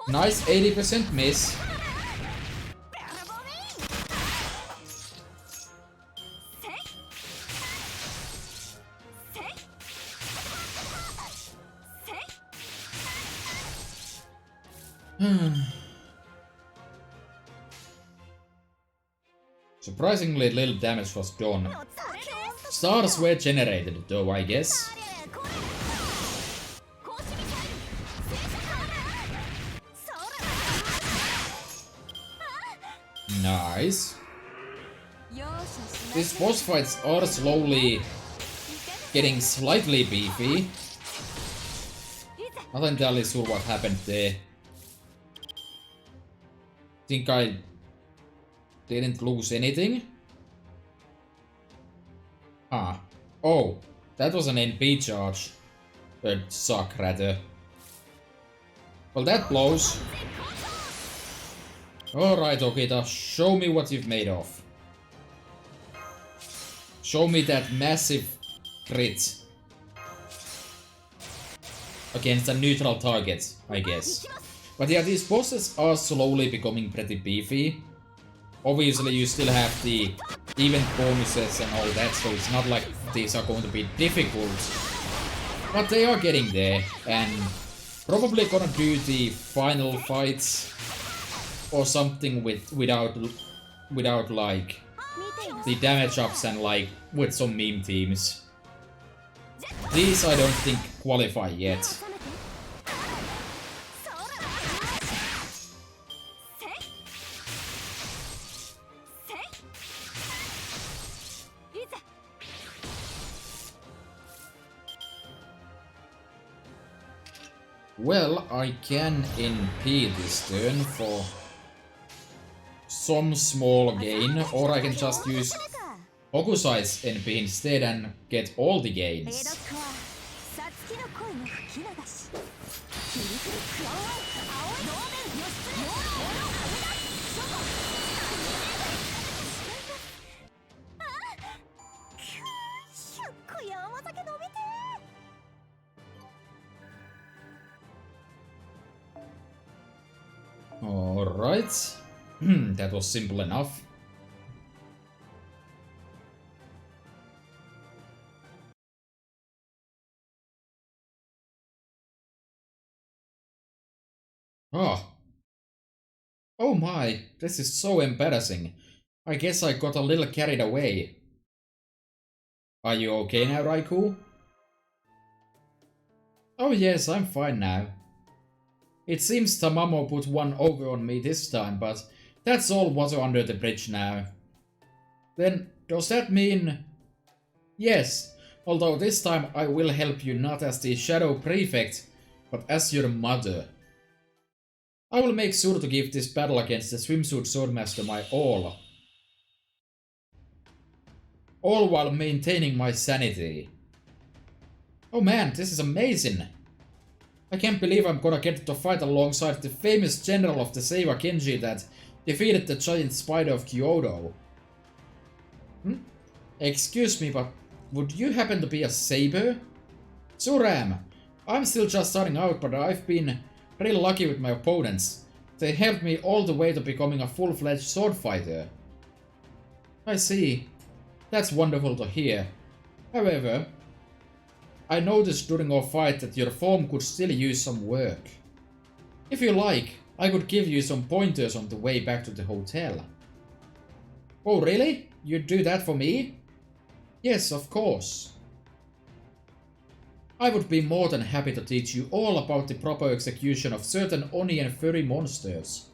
Nice 80% miss. Surprisingly little damage was done. Stars were generated though, I guess. Nice. These boss fights are slowly getting slightly beefy. Not entirely sure what happened there. Think I didn't lose anything? Ah. Oh, that was an NP charge. Suck, rather. Well, that blows. Alright, Okita, show me what you've made of. Show me that massive crit. Against a neutral target, I guess. But yeah, these bosses are slowly becoming pretty beefy. Obviously, you still have the event bonuses and all that, so it's not like these are going to be difficult. But they are getting there, and probably gonna do the final fights or something without like the damage ups and like with some meme teams. These I don't think qualify yet. Well, I can NP this turn for some small gain, or I can just use Hokusai's NP instead and get all the gains. Alright. That was simple enough. Oh. Oh my, this is so embarrassing. I guess I got a little carried away. Are you okay now, Raikou? Oh yes, I'm fine now. It seems Tamamo put one over on me this time, but that's all water under the bridge now. Then, does that mean... Yes, although this time I will help you not as the Shadow Prefect, but as your mother. I will make sure to give this battle against the Swimsuit Swordmaster my all. All while maintaining my sanity. Oh man, this is amazing! I can't believe I'm gonna get to fight alongside the famous general of the Seiwa Kenji that defeated the giant spider of Kyoto. Excuse me, but would you happen to be a saber? Suram! I'm still just starting out, but I've been pretty lucky with my opponents. They helped me all the way to becoming a full-fledged sword fighter. I see. That's wonderful to hear. However, I noticed during our fight that your form could still use some work. If you like, I could give you some pointers on the way back to the hotel. Oh really? You'd do that for me? Yes, of course. I would be more than happy to teach you all about the proper execution of certain Oni and furry monsters.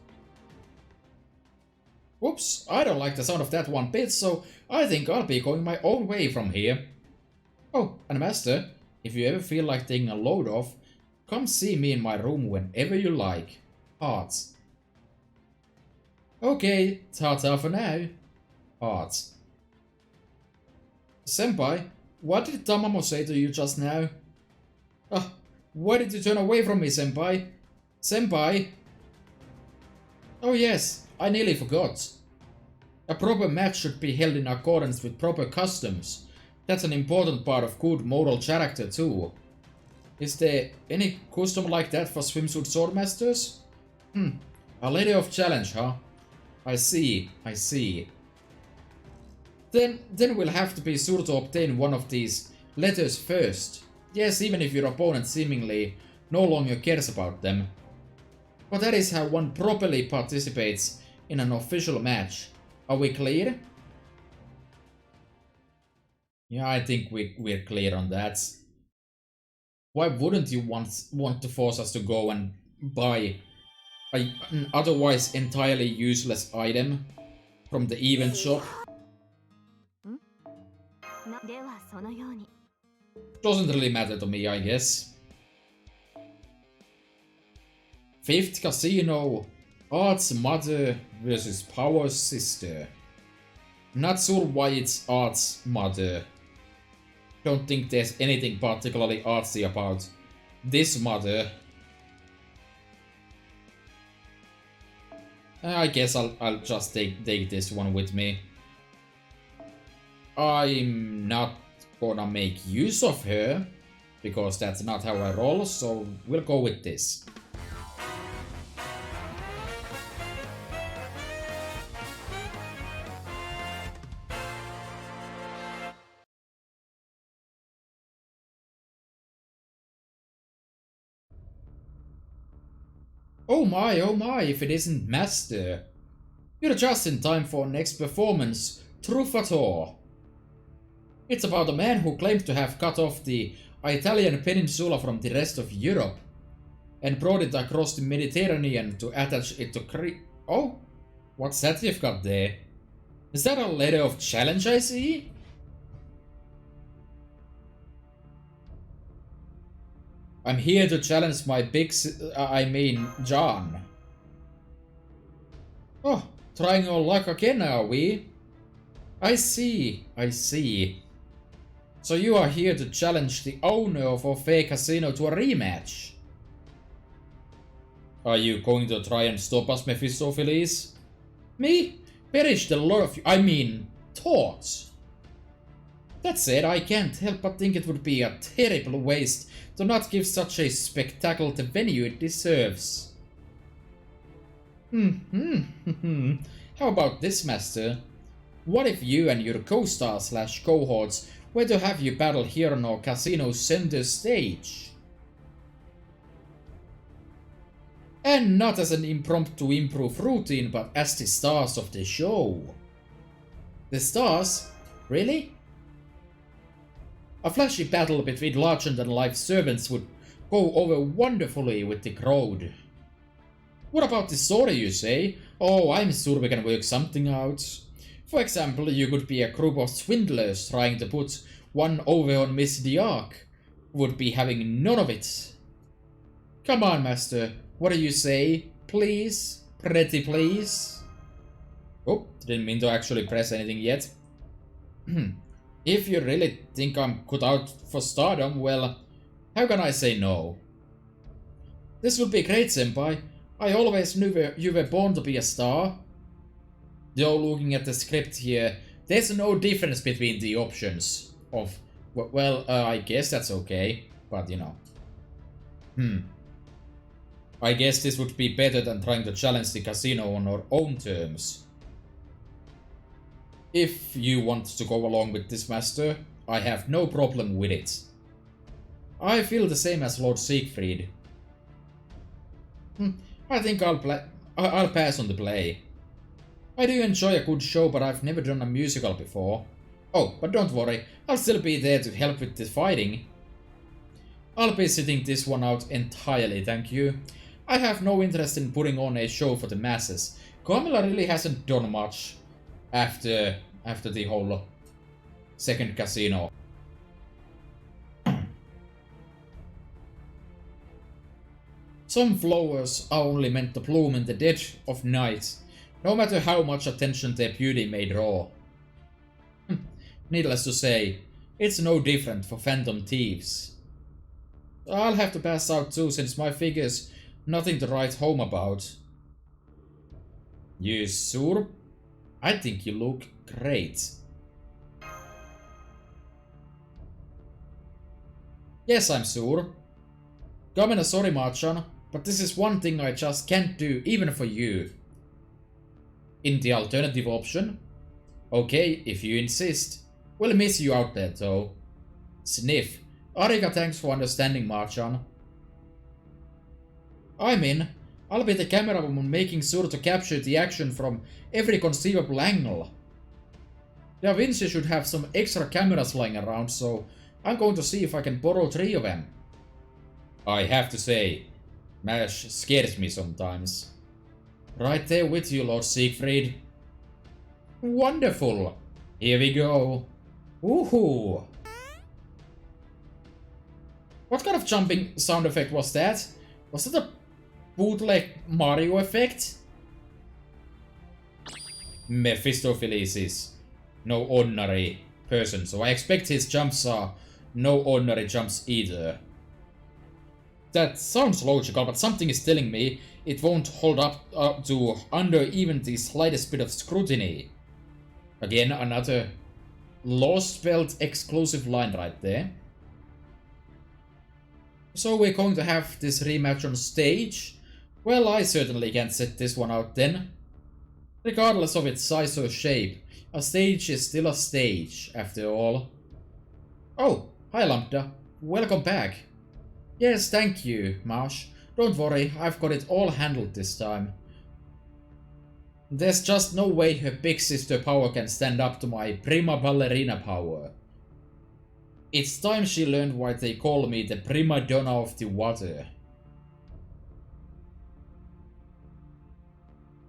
Whoops, I don't like the sound of that one bit, so I think I'll be going my own way from here. Oh, and Master, if you ever feel like taking a load off, come see me in my room whenever you like. Hearts. Okay, ta-ta for now. Hearts. Senpai, what did Tamamo say to you just now? Why did you turn away from me, Senpai? Senpai? Oh yes, I nearly forgot. A proper match should be held in accordance with proper customs. That's an important part of good moral character too. Is there any custom like that for swimsuit swordmasters? A lady of challenge, huh? I see, I see. Then we'll have to be sure to obtain one of these letters first. Yes, even if your opponent seemingly no longer cares about them. But that is how one properly participates in an official match. Are we clear? Yeah, I think we're clear on that. Why wouldn't you want to force us to go and buy an otherwise entirely useless item from the event shop? Doesn't really matter to me, I guess. Fifth Casino, Art's mother versus Power's sister. Not sure why it's Art's mother. Don't think there's anything particularly artsy about this mother. I guess I'll just take this one with me. I'm not gonna make use of her, because that's not how I roll, so we'll go with this. oh my, if it isn't Master. You're just in time for next performance, Truffator. It's about a man who claimed to have cut off the Italian peninsula from the rest of Europe and brought it across the Mediterranean to attach it to Crete. Oh, what's that you've got there? Is that a letter of challenge I see? I'm here to challenge my John. Oh, trying our luck again, are we? I see. So you are here to challenge the owner of Orphée Casino to a rematch? Are you going to try and stop us, Mephistopheles? Me? Perished a lot of thoughts. That said, I can't help but think it would be a terrible waste to not give such a spectacle the venue it deserves. How about this, Master? What if you and your co-stars/cohorts were to have you battle here on our casino's center stage? And not as an impromptu improv routine, but as the stars of the show. The stars? Really? A flashy battle between larger-than-life servants would go over wonderfully with the crowd. What about the story, you say? Oh, I'm sure we can work something out. For example, you could be a group of swindlers trying to put one over on Miss D'Arc, who would be having none of it. Come on, Master. What do you say? Please? Pretty please? Oh, didn't mean to actually press anything yet. If you really think I'm cut out for stardom, well, how can I say no? This would be great, Senpai. I always knew you were born to be a star. Though looking at the script here, there's no difference between the options of... Well, I guess that's okay, but you know. I guess this would be better than trying to challenge the casino on our own terms. If you want to go along with this, Master, I have no problem with it. I feel the same as Lord Siegfried. I think I'll pass on the play. I do enjoy a good show, but I've never done a musical before. Oh, but don't worry, I'll still be there to help with the fighting. I'll be sitting this one out entirely, thank you. I have no interest in putting on a show for the masses. Carmilla really hasn't done much after the whole second casino. Some flowers are only meant to bloom in the dead of night, no matter how much attention their beauty may draw. Needless to say, it's no different for Phantom Thieves. I'll have to pass out too, since my figure's nothing to write home about. You sure? I think you look great. Yes, I'm sure. Gamina, sorry, Marchan, but this is one thing I just can't do, even for you. In the alternative option? Okay, if you insist. We'll miss you out there, though. Sniff. Ariga, thanks for understanding, Marchan. I'm in. I'll be the camerawoman, making sure to capture the action from every conceivable angle. Da Vinci should have some extra cameras lying around, so I'm going to see if I can borrow 3 of them. I have to say, MASH scares me sometimes. Right there with you, Lord Siegfried. Wonderful! Here we go. Woohoo! What kind of jumping sound effect was that? Was it a bootleg Mario effect? Mephistopheles is no ordinary person, so I expect his jumps are no ordinary jumps either. That sounds logical, but something is telling me it won't hold up to under even the slightest bit of scrutiny. Again, another Lost Belt exclusive line right there. So we're going to have this rematch on stage? Well, I certainly can't set this one out then. Regardless of its size or shape, a stage is still a stage, after all. Oh, hi Lambda. Welcome back. Yes, thank you, Marsh. Don't worry, I've got it all handled this time. There's just no way her big sister power can stand up to my prima ballerina power. It's time she learned why they call me the prima donna of the water.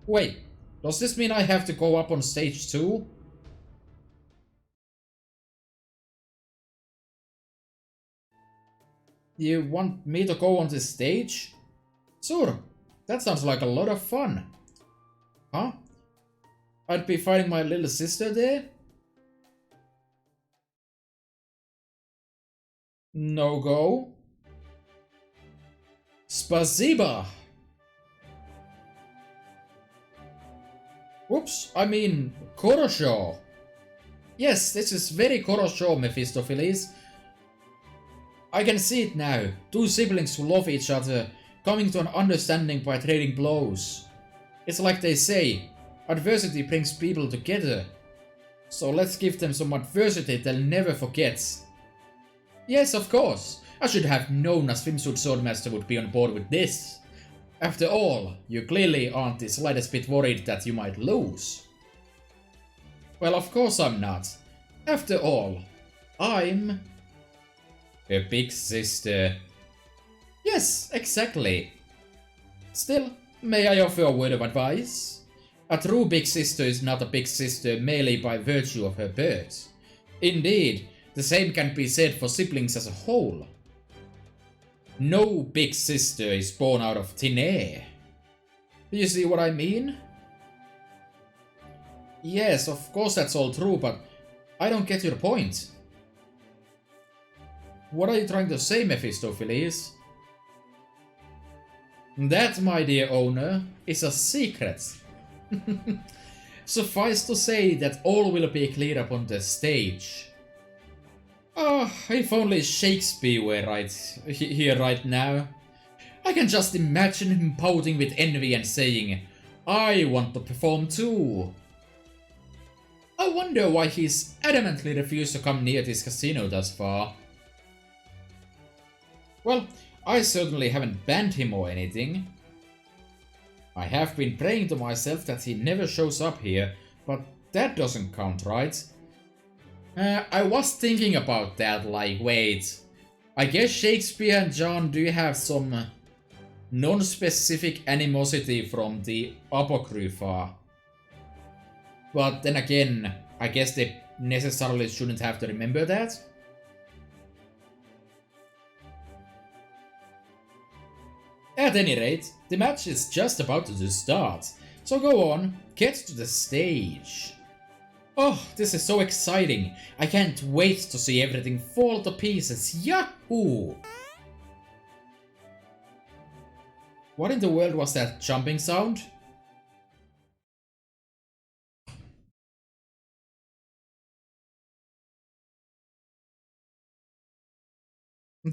Wait, does this mean I have to go up on stage too? You want me to go on this stage? Sure, that sounds like a lot of fun. Huh? I'd be fighting my little sister there? No go? Spasiba! Whoops, I mean, Korosho. Yes, this is very Korosho, Mephistopheles. I can see it now. Two siblings who love each other, coming to an understanding by trading blows. It's like they say, adversity brings people together. So let's give them some adversity they'll never forget. Yes, of course. I should have known a swimsuit swordmaster would be on board with this. After all, you clearly aren't the slightest bit worried that you might lose. Well, of course I'm not. After all, I'm a big sister. Yes, exactly. Still, may I offer a word of advice? A true big sister is not a big sister merely by virtue of her birth. Indeed, the same can be said for siblings as a whole. No big sister is born out of thin air. Do you see what I mean? Yes, of course that's all true, but I don't get your point. What are you trying to say, Mephistopheles? That, my dear owner, is a secret. Suffice to say that all will be clear upon the stage. Ah, if only Shakespeare were here right now. I can just imagine him pouting with envy and saying, I want to perform too. I wonder why he's adamantly refused to come near this casino thus far. Well, I certainly haven't banned him or anything. I have been praying to myself that he never shows up here, but that doesn't count, right? I was thinking about that, like, wait. I guess Shakespeare and John do have some non-specific animosity from the Apocrypha. But then again, I guess they necessarily shouldn't have to remember that. At any rate, the match is just about to start, so go on, get to the stage. Oh, this is so exciting! I can't wait to see everything fall to pieces, yahoo! What in the world was that jumping sound?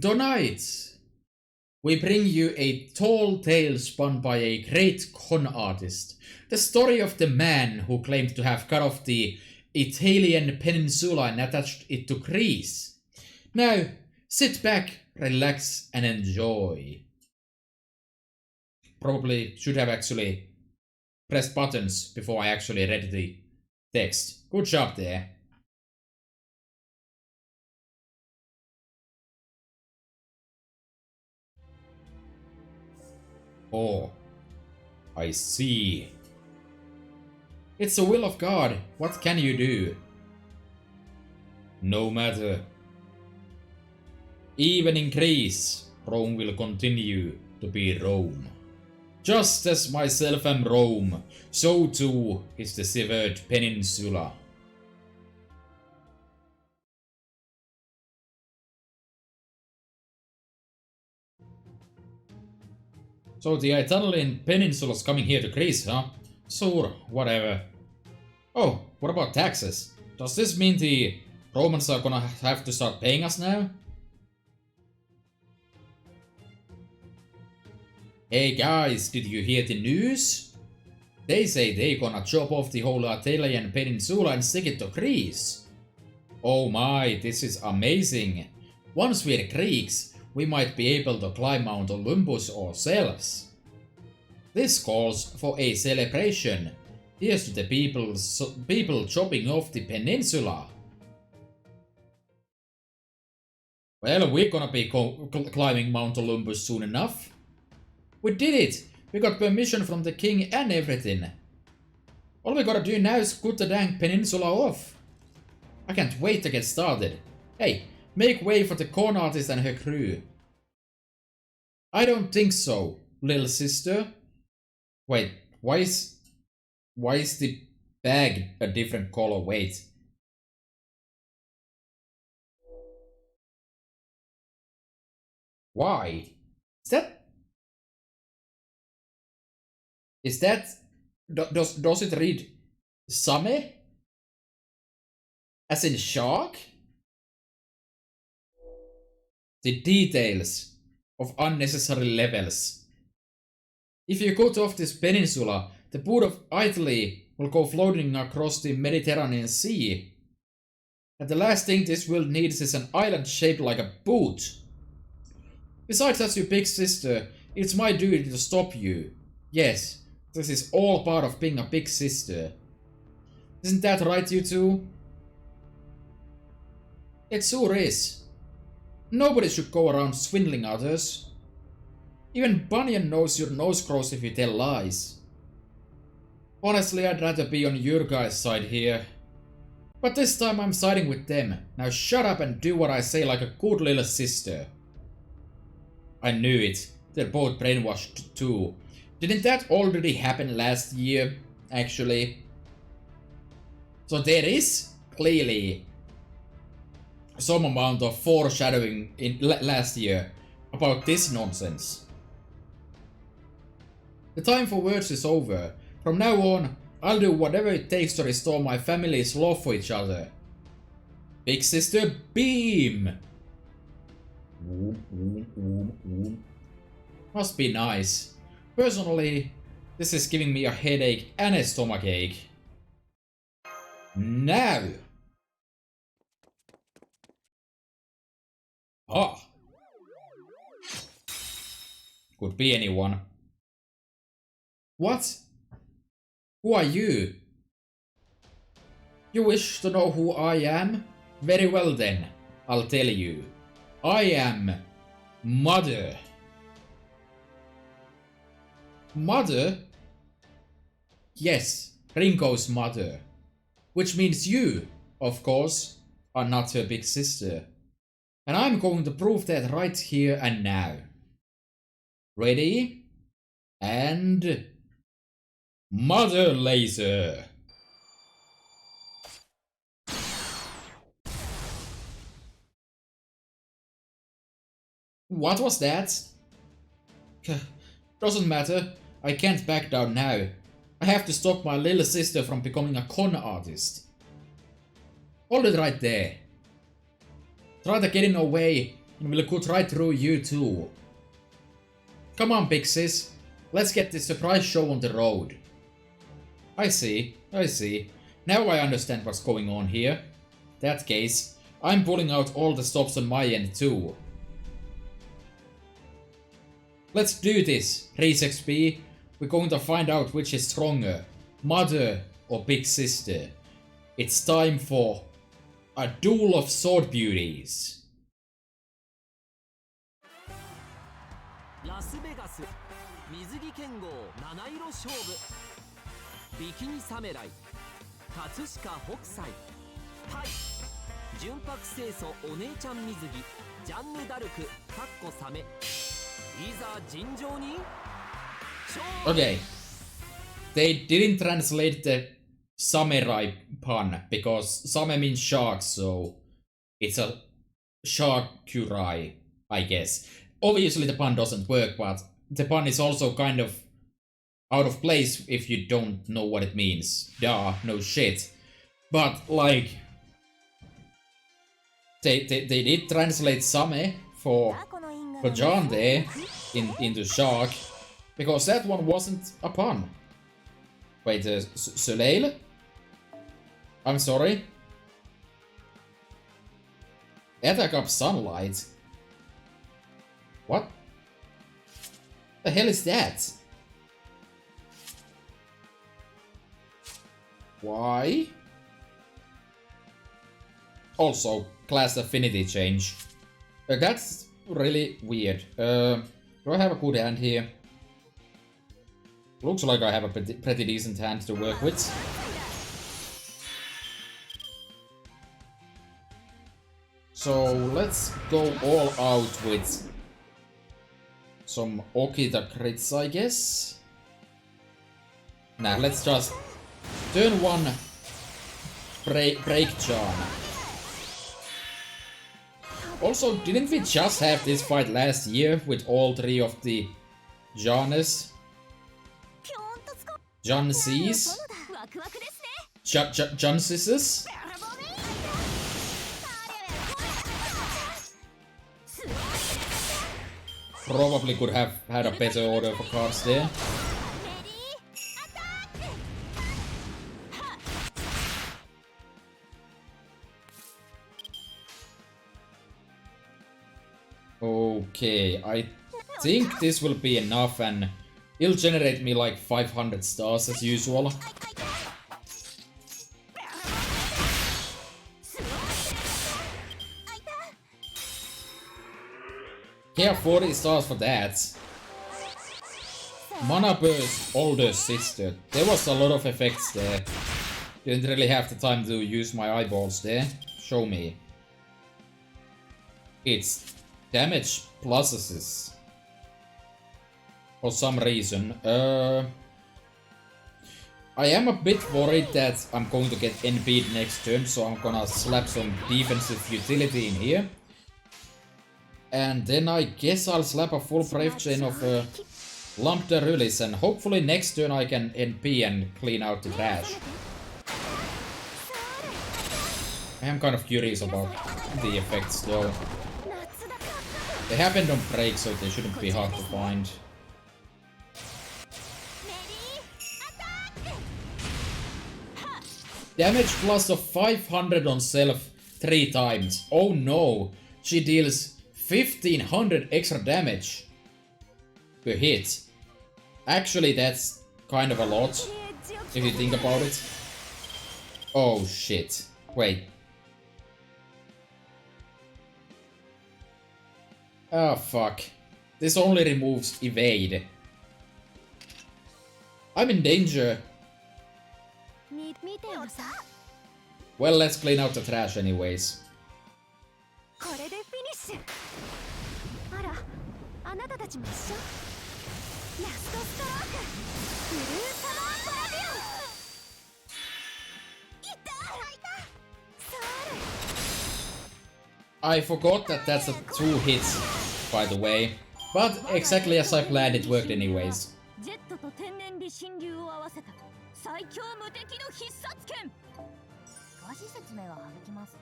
Tonight, we bring you a tall tale spun by a great con artist. The story of the man who claimed to have cut off the Italian peninsula and attached it to Greece. Now, sit back, relax, and enjoy. Probably should have actually pressed buttons before I actually read the text. Good job there. Oh, I see. It's the will of God. What can you do? No matter. Even in Greece, Rome will continue to be Rome. Just as myself am Rome, so too is the severed peninsula. So the Italian peninsula's coming here to Greece, huh? Sure, whatever. Oh, what about taxes? Does this mean the Romans are gonna have to start paying us now? Hey guys, did you hear the news? They say they gonna chop off the whole Italian peninsula and stick it to Greece. Oh my, this is amazing. Once we're Greeks, we might be able to climb Mount Olympus ourselves. This calls for a celebration. Here's to the people chopping off the peninsula. Well, we're gonna be climbing Mount Olympus soon enough. We did it! We got permission from the king and everything. All we gotta do now is cut the dang peninsula off. I can't wait to get started. Hey, make way for the corn artist and her crew. I don't think so, little sister. Wait, why is the bag a different color? Wait. Why? Is that does it read Same? As in shark? The details of unnecessary levels. If you cut off this peninsula, the port of Italy will go floating across the Mediterranean Sea. And the last thing this world needs is an island shaped like a boot. Besides, as your big sister, it's my duty to stop you. Yes, this is all part of being a big sister. Isn't that right, you two? It sure is. Nobody should go around swindling others. Even Bunyan knows your nose grows if you tell lies. Honestly, I'd rather be on your guys' side here. But this time I'm siding with them. Now shut up and do what I say like a good little sister. I knew it. They're both brainwashed too. Didn't that already happen last year, actually? So there is clearly some amount of foreshadowing in last year about this nonsense. The time for words is over. From now on, I'll do whatever it takes to restore my family's love for each other. Big sister, beam! Must be nice. Personally, this is giving me a headache and a stomachache. Now! Ah! Could be anyone. What? Who are you? You wish to know who I am? Very well then, I'll tell you. I am Mother. Mother? Yes, Ringo's mother. Which means you, of course, are not her big sister. And I'm going to prove that right here and now. Ready? And... Mother Laser! What was that? Doesn't matter. I can't back down now. I have to stop my little sister from becoming a con artist. Hold it right there. Try to get in our way and we'll cut right through you too. Come on, big sis. Let's get this surprise show on the road. I see. Now I understand what's going on here. That case, I'm pulling out all the stops on my end too. Let's do this, Race XP. We're going to find out which is stronger, Mother or Big Sister. It's time for a duel of sword beauties. Las Vegas 水着剣豪七色勝負ビキニ侍葛飾北斎対純白清楚お姉ちゃん水着ジャンヌ・ダルクかっこサメいざ尋常に Okay, they didn't translate the samurai pun because same means shark, so it's a sharkurai, I guess. Obviously the pun doesn't work, but the pun is also kind of out of place if you don't know what it means. Duh, no shit. But like, they did translate same for John there into shark. Because that one wasn't a pun. Wait, Soleil? I'm sorry? Attack up sunlight? What? The hell is that? Why? Also, class affinity change. That's really weird. Do I have a good hand here? Looks like I have a pretty decent hand to work with. So let's go all out with some Okita crits, I guess. Nah, let's just turn one break charm. Also, didn't we just have this fight last year with all three of the Janus? Jansees? Jansises? Probably could have had a better order for cards there. Okay, I think this will be enough and it'll generate me like 500 stars as usual. Yeah, 40 stars for that. Mana Burst, older sister. There was a lot of effects there. Didn't really have the time to use my eyeballs there. Show me. It's damage pluses. For some reason. I am a bit worried that I'm going to get NB'd next turn, so I'm gonna slap some defensive utility in here. And then I guess I'll slap a full Brave Chain of Lambda Release, and hopefully next turn I can NP and clean out the trash. I am kind of curious about the effects though. They happened on break, so they shouldn't be hard to find. Damage plus of 500 on self 3 times. Oh no! She deals 1500 extra damage per hit. Actually, that's kind of a lot, if you think about it. Oh shit. Wait. Oh fuck. This only removes evade. I'm in danger. Well, let's clean out the trash anyways. I forgot that that's a 2 hits, by the way. But exactly as I planned, it worked anyways.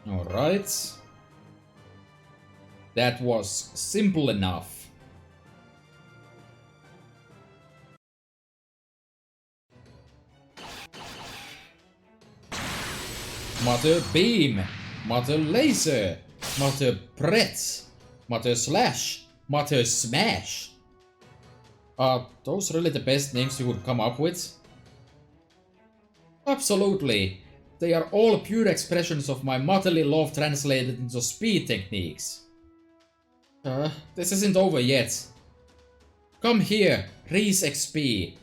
Alright. That was simple enough. Mother Beam, Mother Laser, Mother Pretz, Mother Slash, Mother Smash. Are those really the best names you would come up with? Absolutely. They are all pure expressions of my motherly love translated into speed techniques. This isn't over yet. Come here, Reese XP.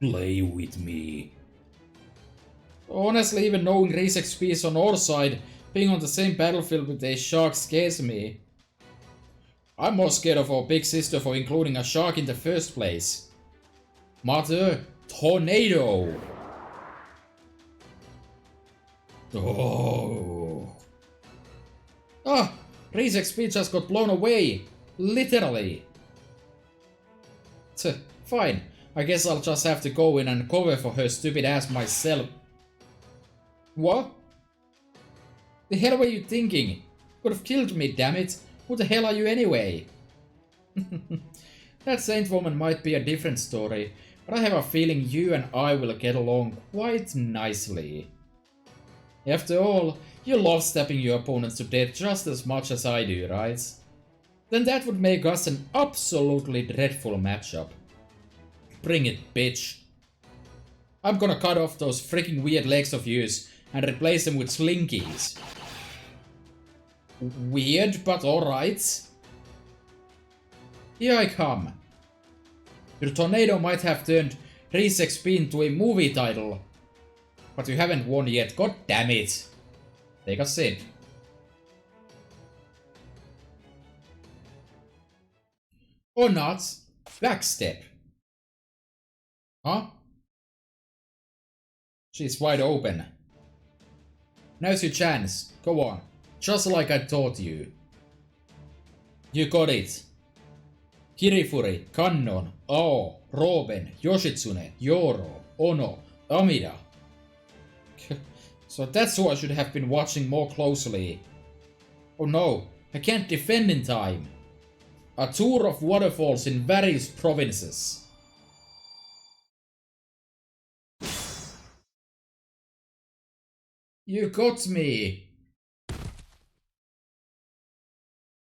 Play with me. Honestly, even knowing Reese XP is on our side, being on the same battlefield with a shark scares me. I'm more scared of our big sister for including a shark in the first place. Mother Tornado. Oh. Ah, Reese XP just got blown away. Literally. Fine. I guess I'll just have to go in and cover for her stupid ass myself. What? The hell were you thinking? Could have killed me, damn it. Who the hell are you anyway? That saint woman might be a different story, but I have a feeling you and I will get along quite nicely. After all, you love stabbing your opponents to death just as much as I do, right? Then that would make us an absolutely dreadful matchup. Bring it, bitch. I'm gonna cut off those freaking weird legs of yours and replace them with slinkies. Weird, but alright. Here I come. Your tornado might have turned Race XP into a movie title, but you haven't won yet, god damn it. Take a sip. Or not. Backstep. Huh? She's wide open. Now's your chance. Go on. Just like I taught you. You got it. Kirifuri, Kannon, Ao, Roben, Yoshitsune, Yoro, Ono, Amida. So that's who I should have been watching more closely. Oh no, I can't defend in time. A tour of waterfalls in various provinces. You got me.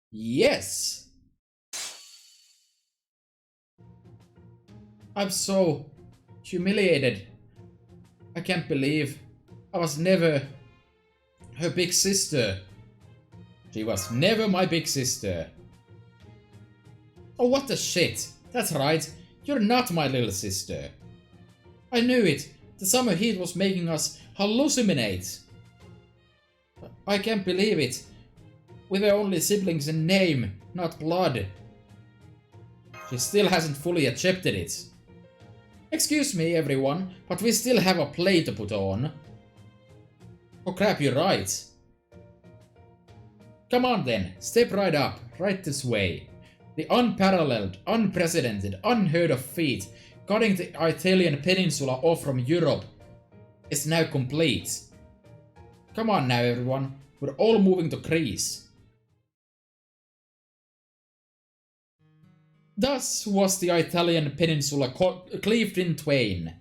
Yes. I'm so humiliated. I can't believe I was never her big sister. She was never my big sister. Oh, what the shit. That's right. You're not my little sister. I knew it. The summer heat was making us hallucinate. I can't believe it. We were only siblings in name, not blood. She still hasn't fully accepted it. Excuse me, everyone, but we still have a play to put on. Oh crap, you're right. Come on then, step right up, right this way. The unparalleled, unprecedented, unheard of feat, cutting the Italian peninsula off from Europe, is now complete. Come on now, everyone, we're all moving to Greece. Thus was the Italian peninsula cleaved in twain.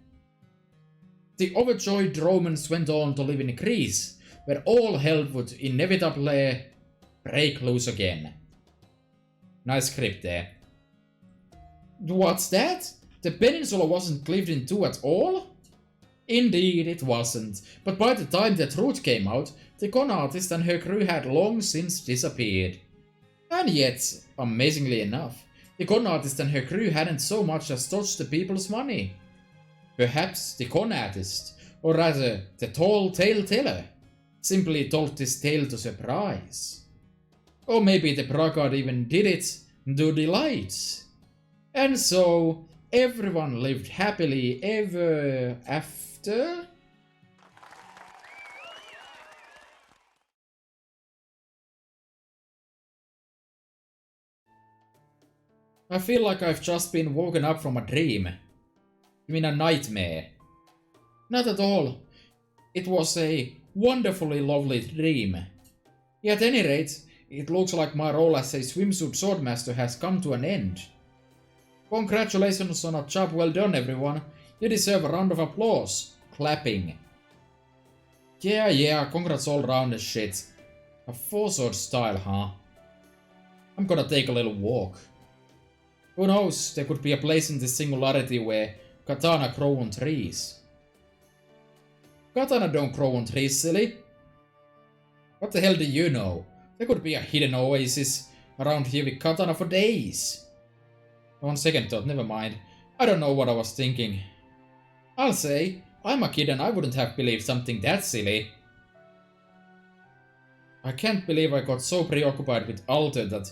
The overjoyed Romans went on to live in Greece, where all hell would inevitably break loose again. Nice script there. What's that? The peninsula wasn't cleaved in two at all? Indeed, it wasn't, but by the time the truth came out, the con artist and her crew had long since disappeared. And yet, amazingly enough, the con artist and her crew hadn't so much as touched the people's money. Perhaps the con artist, or rather the tall tale teller, simply told this tale to surprise. Or maybe the braggart even did it to delight. And so, everyone lived happily ever after? I feel like I've just been woken up from a dream. You mean a nightmare? Not at all. It was a wonderfully lovely dream. At any rate, it looks like my role as a swimsuit swordmaster has come to an end. Congratulations on a job well done, everyone. You deserve a round of applause. Clapping. Yeah, congrats all round and shit. A four-sword style, huh? I'm gonna take a little walk. Who knows, there could be a place in this singularity where katana grow on trees. Katana don't grow on trees, silly. What the hell do you know? There could be a hidden oasis around here with katana for days. On second thought, never mind. I don't know what I was thinking. I'll say, I'm a kid and I wouldn't have believed something that silly. I can't believe I got so preoccupied with Alter that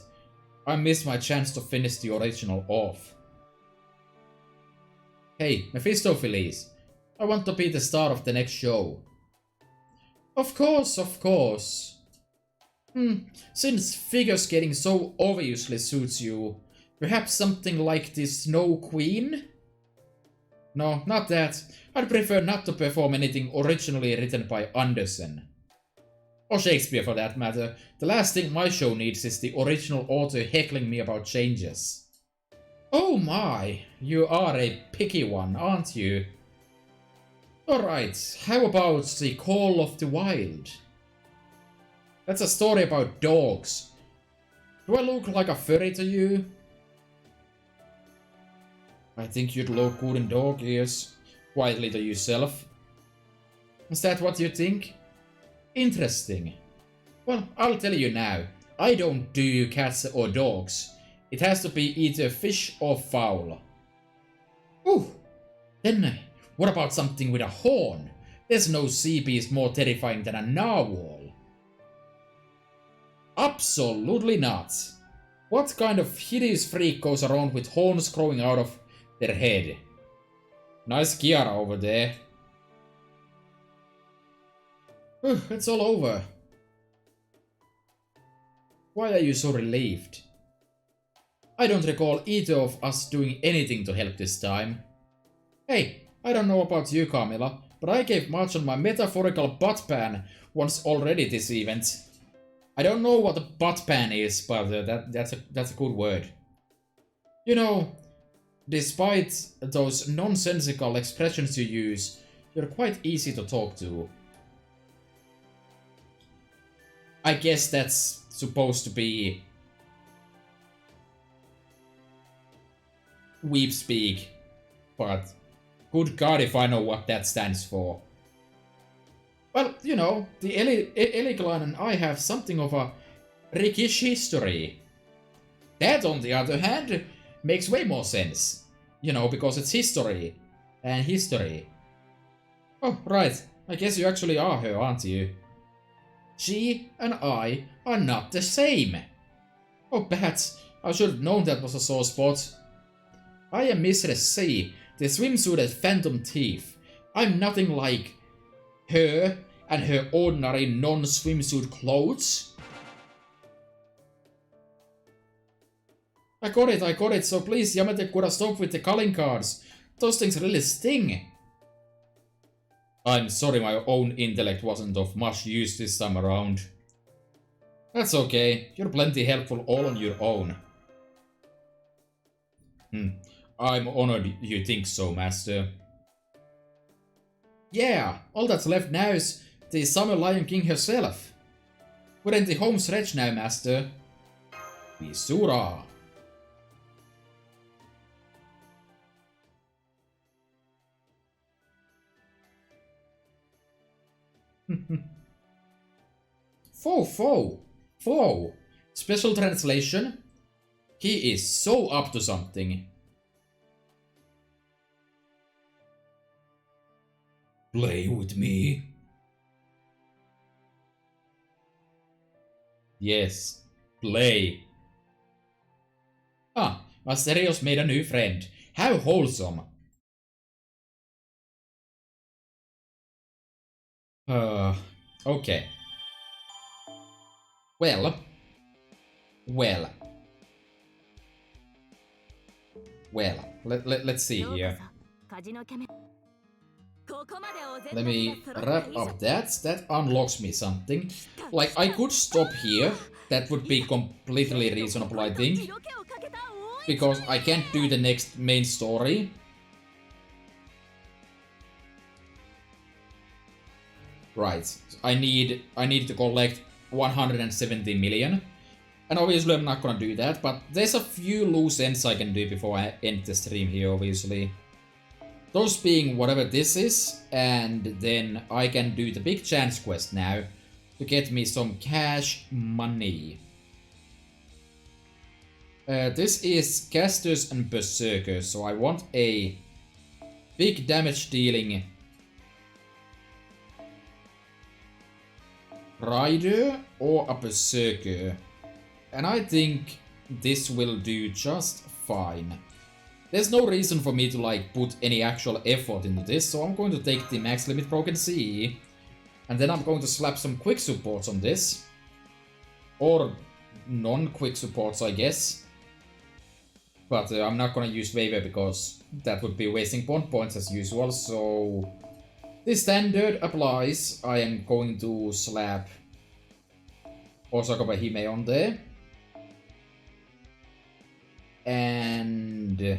I missed my chance to finish the original off. Hey, Mephistopheles, I want to be the star of the next show. Of course. Since figure skating so obviously suits you, perhaps something like the Snow Queen? No, not that. I'd prefer not to perform anything originally written by Andersen. Or Shakespeare for that matter. The last thing my show needs is the original author heckling me about changes. Oh my, you are a picky one, aren't you? Alright, how about The Call of the Wild? That's a story about dogs. Do I look like a furry to you? I think you'd look good in dog ears. Quietly to yourself. Is that what you think? Interesting. Well, I'll tell you now. I don't do cats or dogs. It has to be either fish or fowl. Ooh. Then what about something with a horn? There's no sea beast more terrifying than a narwhal. Absolutely not. What kind of hideous freak goes around with horns growing out of their head? Nice Kiara over there. It's all over. Why are you so relieved? I don't recall either of us doing anything to help this time. Hey, I don't know about you, Camilla, but I gave March on my metaphorical butt pan once already this event. I don't know what a butt pan is, but that's a good word. You know, despite those nonsensical expressions you use, you're quite easy to talk to. I guess that's supposed to be weep speak, but good god if I know what that stands for. Well, you know, the Eliglan and I have something of a rickish history. That, on the other hand, makes way more sense. You know, because it's history. And history. Oh, right. I guess you actually are her, aren't you? She and I are not the same. Oh, bats. I should have known that was a sore spot. I am Mistress C, the swimsuited phantom thief. I'm nothing like her and her ordinary non-swimsuit clothes. I got it, so please, Yamete-kura, stop with the calling cards. Those things really sting. I'm sorry my own intellect wasn't of much use this time around. That's okay, you're plenty helpful all on your own. I'm honored you think so, Master. Yeah, all that's left now is the Summer Lion King herself. We're in the home stretch now, Master. Visura. Fo. Special translation. He is so up to something. Play with me. Yes, play. Ah, Asterios made a new friend. How wholesome. Okay. Well, let's see here. Let me wrap up that. That unlocks me something. Like, I could stop here. That would be completely reasonable, I think. Because I can't do the next main story. Right. I need to collect 170 million. And obviously I'm not gonna do that, but there's a few loose ends I can do before I end the stream here, obviously. Those being whatever this is, and then I can do the big chance quest now to get me some cash money. This is Casters and Berserkers, so I want a big damage dealing Rider or a Berserker. And I think this will do just fine. There's no reason for me to like put any actual effort into this, so I'm going to take the max limit broken sea. And then I'm going to slap some quick supports on this. Or non-quick supports, I guess. But I'm not gonna use Waiver because that would be wasting bond points as usual, so the standard applies. I am going to slap Osaka Bahime on there. And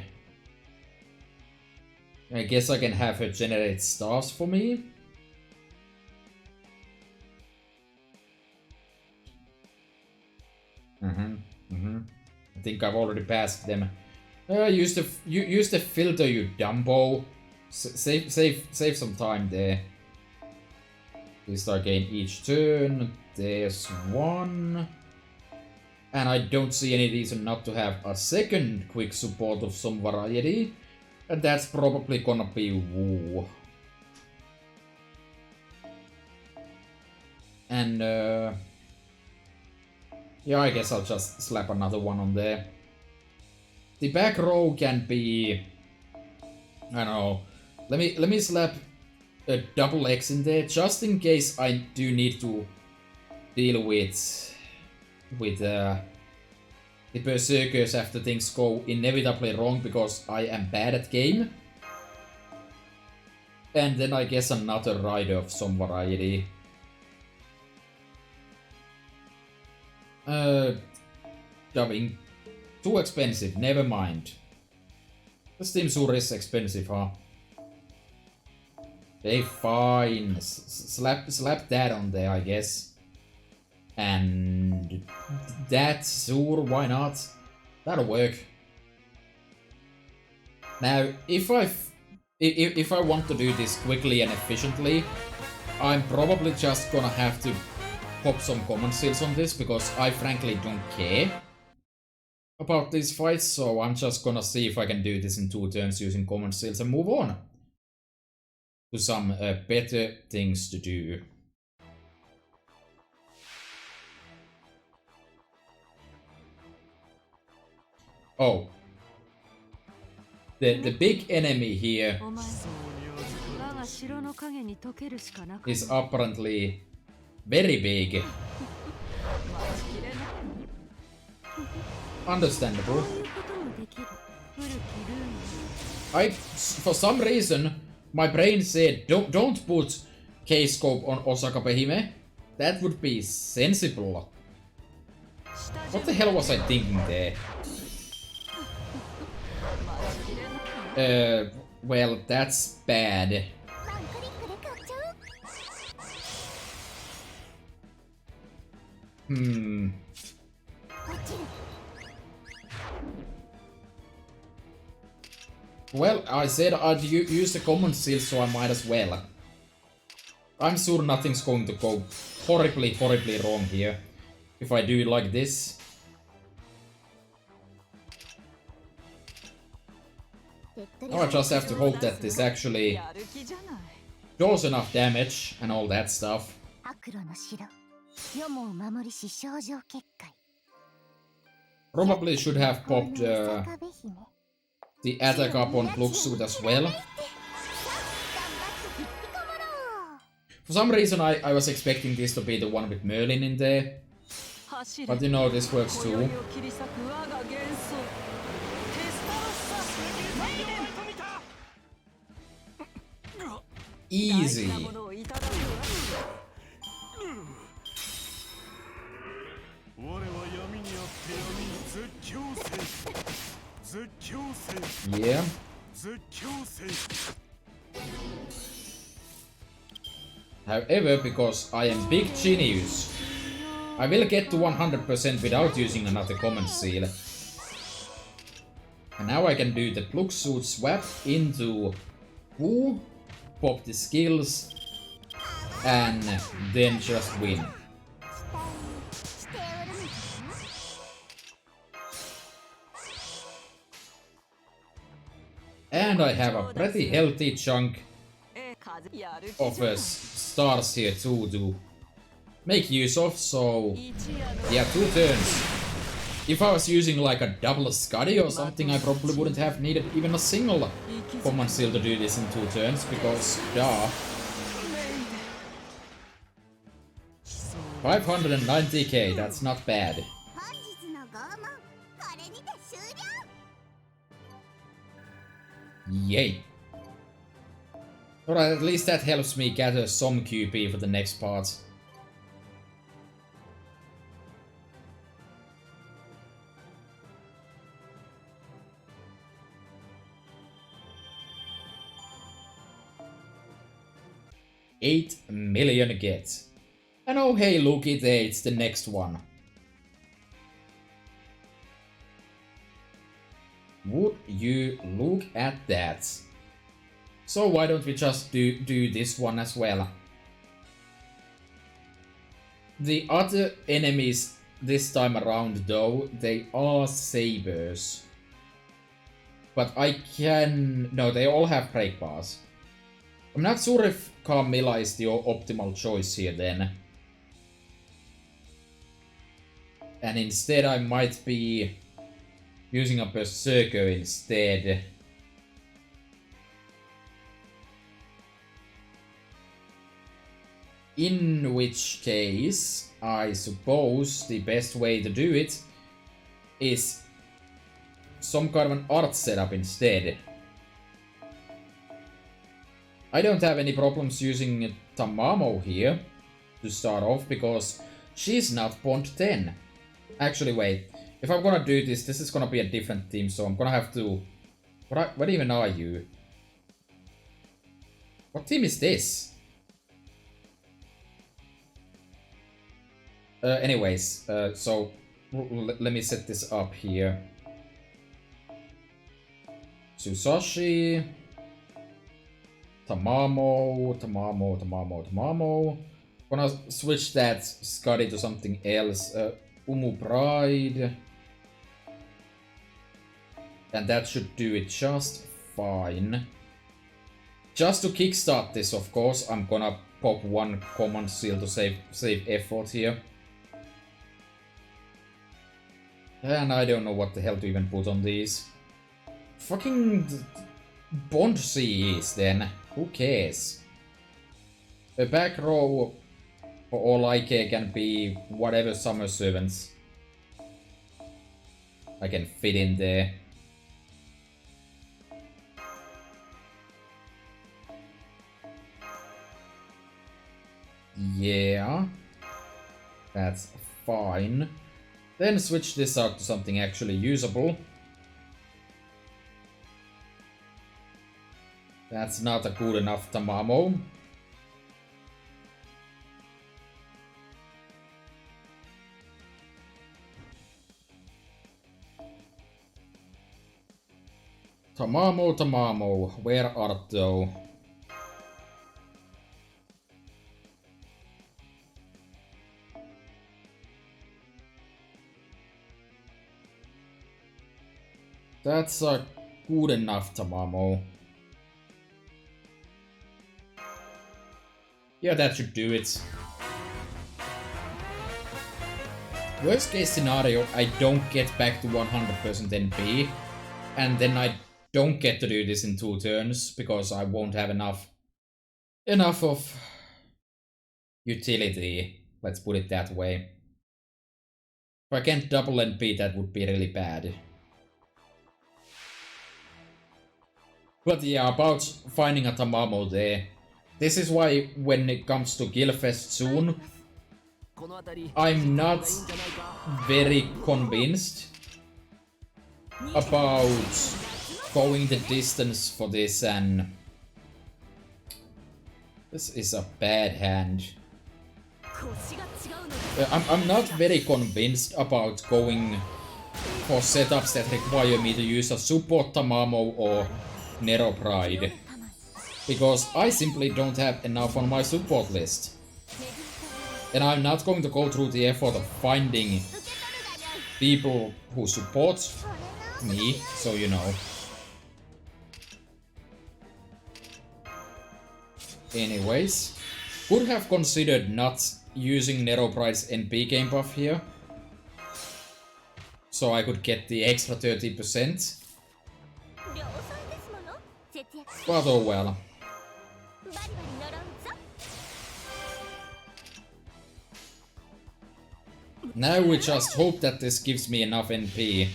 I guess I can have her generate stars for me. I think I've already passed them. Use the filter, you dumbo. Save some time there. Restart gain each turn. There's one. And I don't see any reason not to have a second quick support of some variety. And that's probably gonna be Wu. And yeah, I guess I'll just slap another one on there. The back row can be, I don't know. Let me slap a double X in there just in case I do need to deal with the berserkers after things go inevitably wrong because I am bad at game. And then I guess another rider of some variety. Dubbing. Too expensive, never mind. The Steam Sur is expensive, huh? Okay, fine. Slap that on there, I guess. And that, Sur, why not? That'll work. Now, if I want to do this quickly and efficiently, I'm probably just gonna have to pop some common seals on this, because I frankly don't care about these fights, so I'm just gonna see if I can do this in 2 turns using common seals and move on to some better things to do. Oh. The big enemy here is apparently very big. Understandable. For some reason, my brain said, don't put K-scope on Osaka Behime. That would be sensible. What the hell was I thinking there? Well, that's bad. Well, I said I'd use the common seal, so I might as well. I'm sure nothing's going to go horribly wrong here if I do it like this. Now I just have to hope that this actually does enough damage and all that stuff. Probably should have popped the attack up on Pluxsuit as well. For some reason I was expecting this to be the one with Merlin in there. But you know, this works too. Easy. Yeah. However, because I am big genius, I will get to 100% without using another common seal. And now I can do the Pluxsuit swap into Wu, pop the skills, and then just win. And I have a pretty healthy chunk of stars here too to make use of, so yeah, 2 turns. If I was using like a double Scuddy or something, I probably wouldn't have needed even a single common seal to do this in 2 turns, because duh. 590k, that's not bad. Yay. Alright, at least that helps me gather some QP for the next part. $8 million get. And oh hey, looky there, it's the next one. Would you look at that? So why don't we just do this one as well? The other enemies this time around though, they are sabers. But I can... no, they all have break bars. I'm not sure if Carmilla is the optimal choice here then. And instead I might be using a Berserker instead. In which case, I suppose the best way to do it is some kind of an art setup instead. I don't have any problems using Tamamo here to start off because she's not Bond 10. Actually, wait. If I'm gonna do this, this is gonna be a different team, so I'm gonna have to... What even are you? What team is this? Anyways, so let me set this up here. Susashi, Tamamo. Gonna switch that Scotty to something else. Umu Pride. And that should do it just fine. Just to kickstart this, of course, I'm gonna pop one command seal to save effort here. And I don't know what the hell to even put on these. Fucking Bond CEs then. Who cares? A back row, for all I care, can be whatever summer servants I can fit in there. Yeah. That's fine. Then switch this out to something actually usable. That's not a good enough Tamamo. Tamamo, where art thou? That's a good enough Tamamo. Yeah, that should do it. Worst case scenario, I don't get back to 100% NP, and then I don't get to do this in 2 turns, because I won't have enough of utility, let's put it that way. If I can't double NP, that would be really bad. But yeah, about finding a Tamamo there. This is why when it comes to Gilfest soon, I'm not very convinced about going the distance for this, and this is a bad hand. I'm not very convinced about going for setups that require me to use a support Tamamo or Nero Pride, because I simply don't have enough on my support list. And I'm not going to go through the effort of finding people who support me, so you know. Anyways, could have considered not using Nero Pride's NP game buff here, so I could get the extra 30%. But oh well. Now we just hope that this gives me enough NP.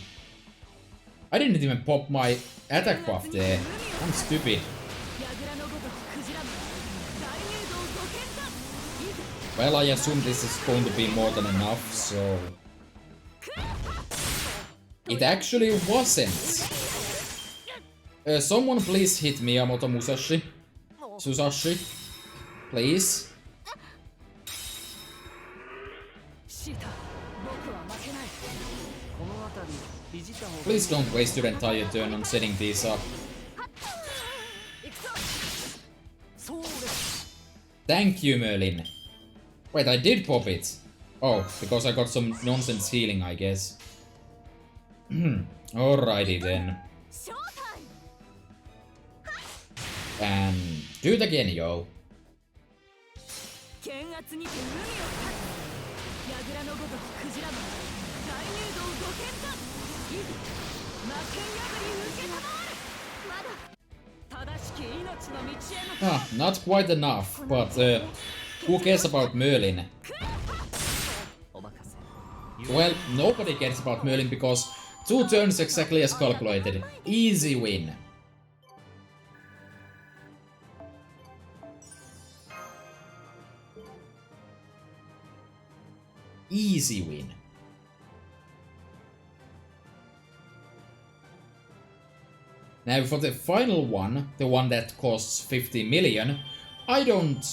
I didn't even pop my attack buff there. I'm stupid. Well, I assume this is going to be more than enough, so... It actually wasn't. Someone please hit Miyamoto Musashi. Susashi. Please. Please don't waste your entire turn on setting these up. Thank you, Merlin. Wait, I did pop it. Oh, because I got some nonsense healing, I guess. Alrighty then. And do it again, yo. Ah, not quite enough, but who cares about Merlin? Well, nobody cares about Merlin because 2 turns exactly as calculated. Easy win. Easy win. Now for the final one, the one that costs 50 million, I don't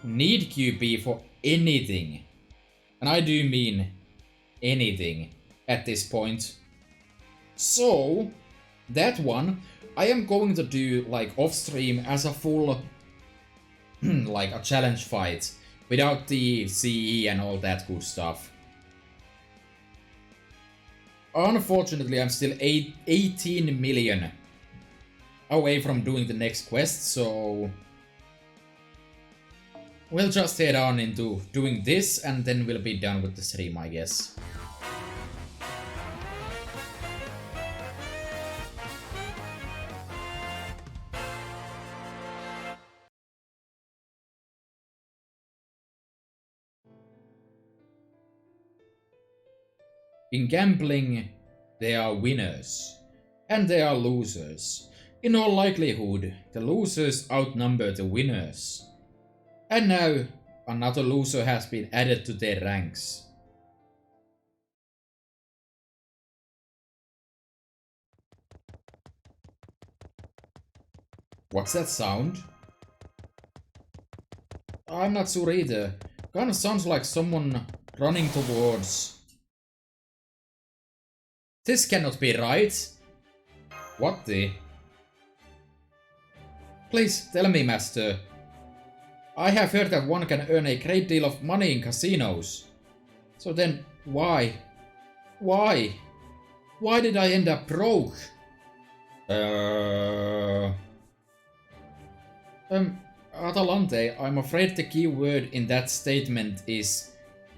need QP for anything. And I do mean anything at this point. So, that one, I am going to do like off stream as a full like a challenge fight without the CE and all that good stuff. Unfortunately, I'm still 18 million away from doing the next quest, so we'll just head on into doing this and then we'll be done with the stream, I guess. In gambling, there are winners and there are losers. In all likelihood, the losers outnumber the winners. And now, another loser has been added to their ranks. What's that sound? I'm not sure either. Kinda sounds like someone running towards... This cannot be right. What the... Please tell me, master. I have heard that one can earn a great deal of money in casinos. So then, why? Why? Why did I end up broke? Atalante, I'm afraid the key word in that statement is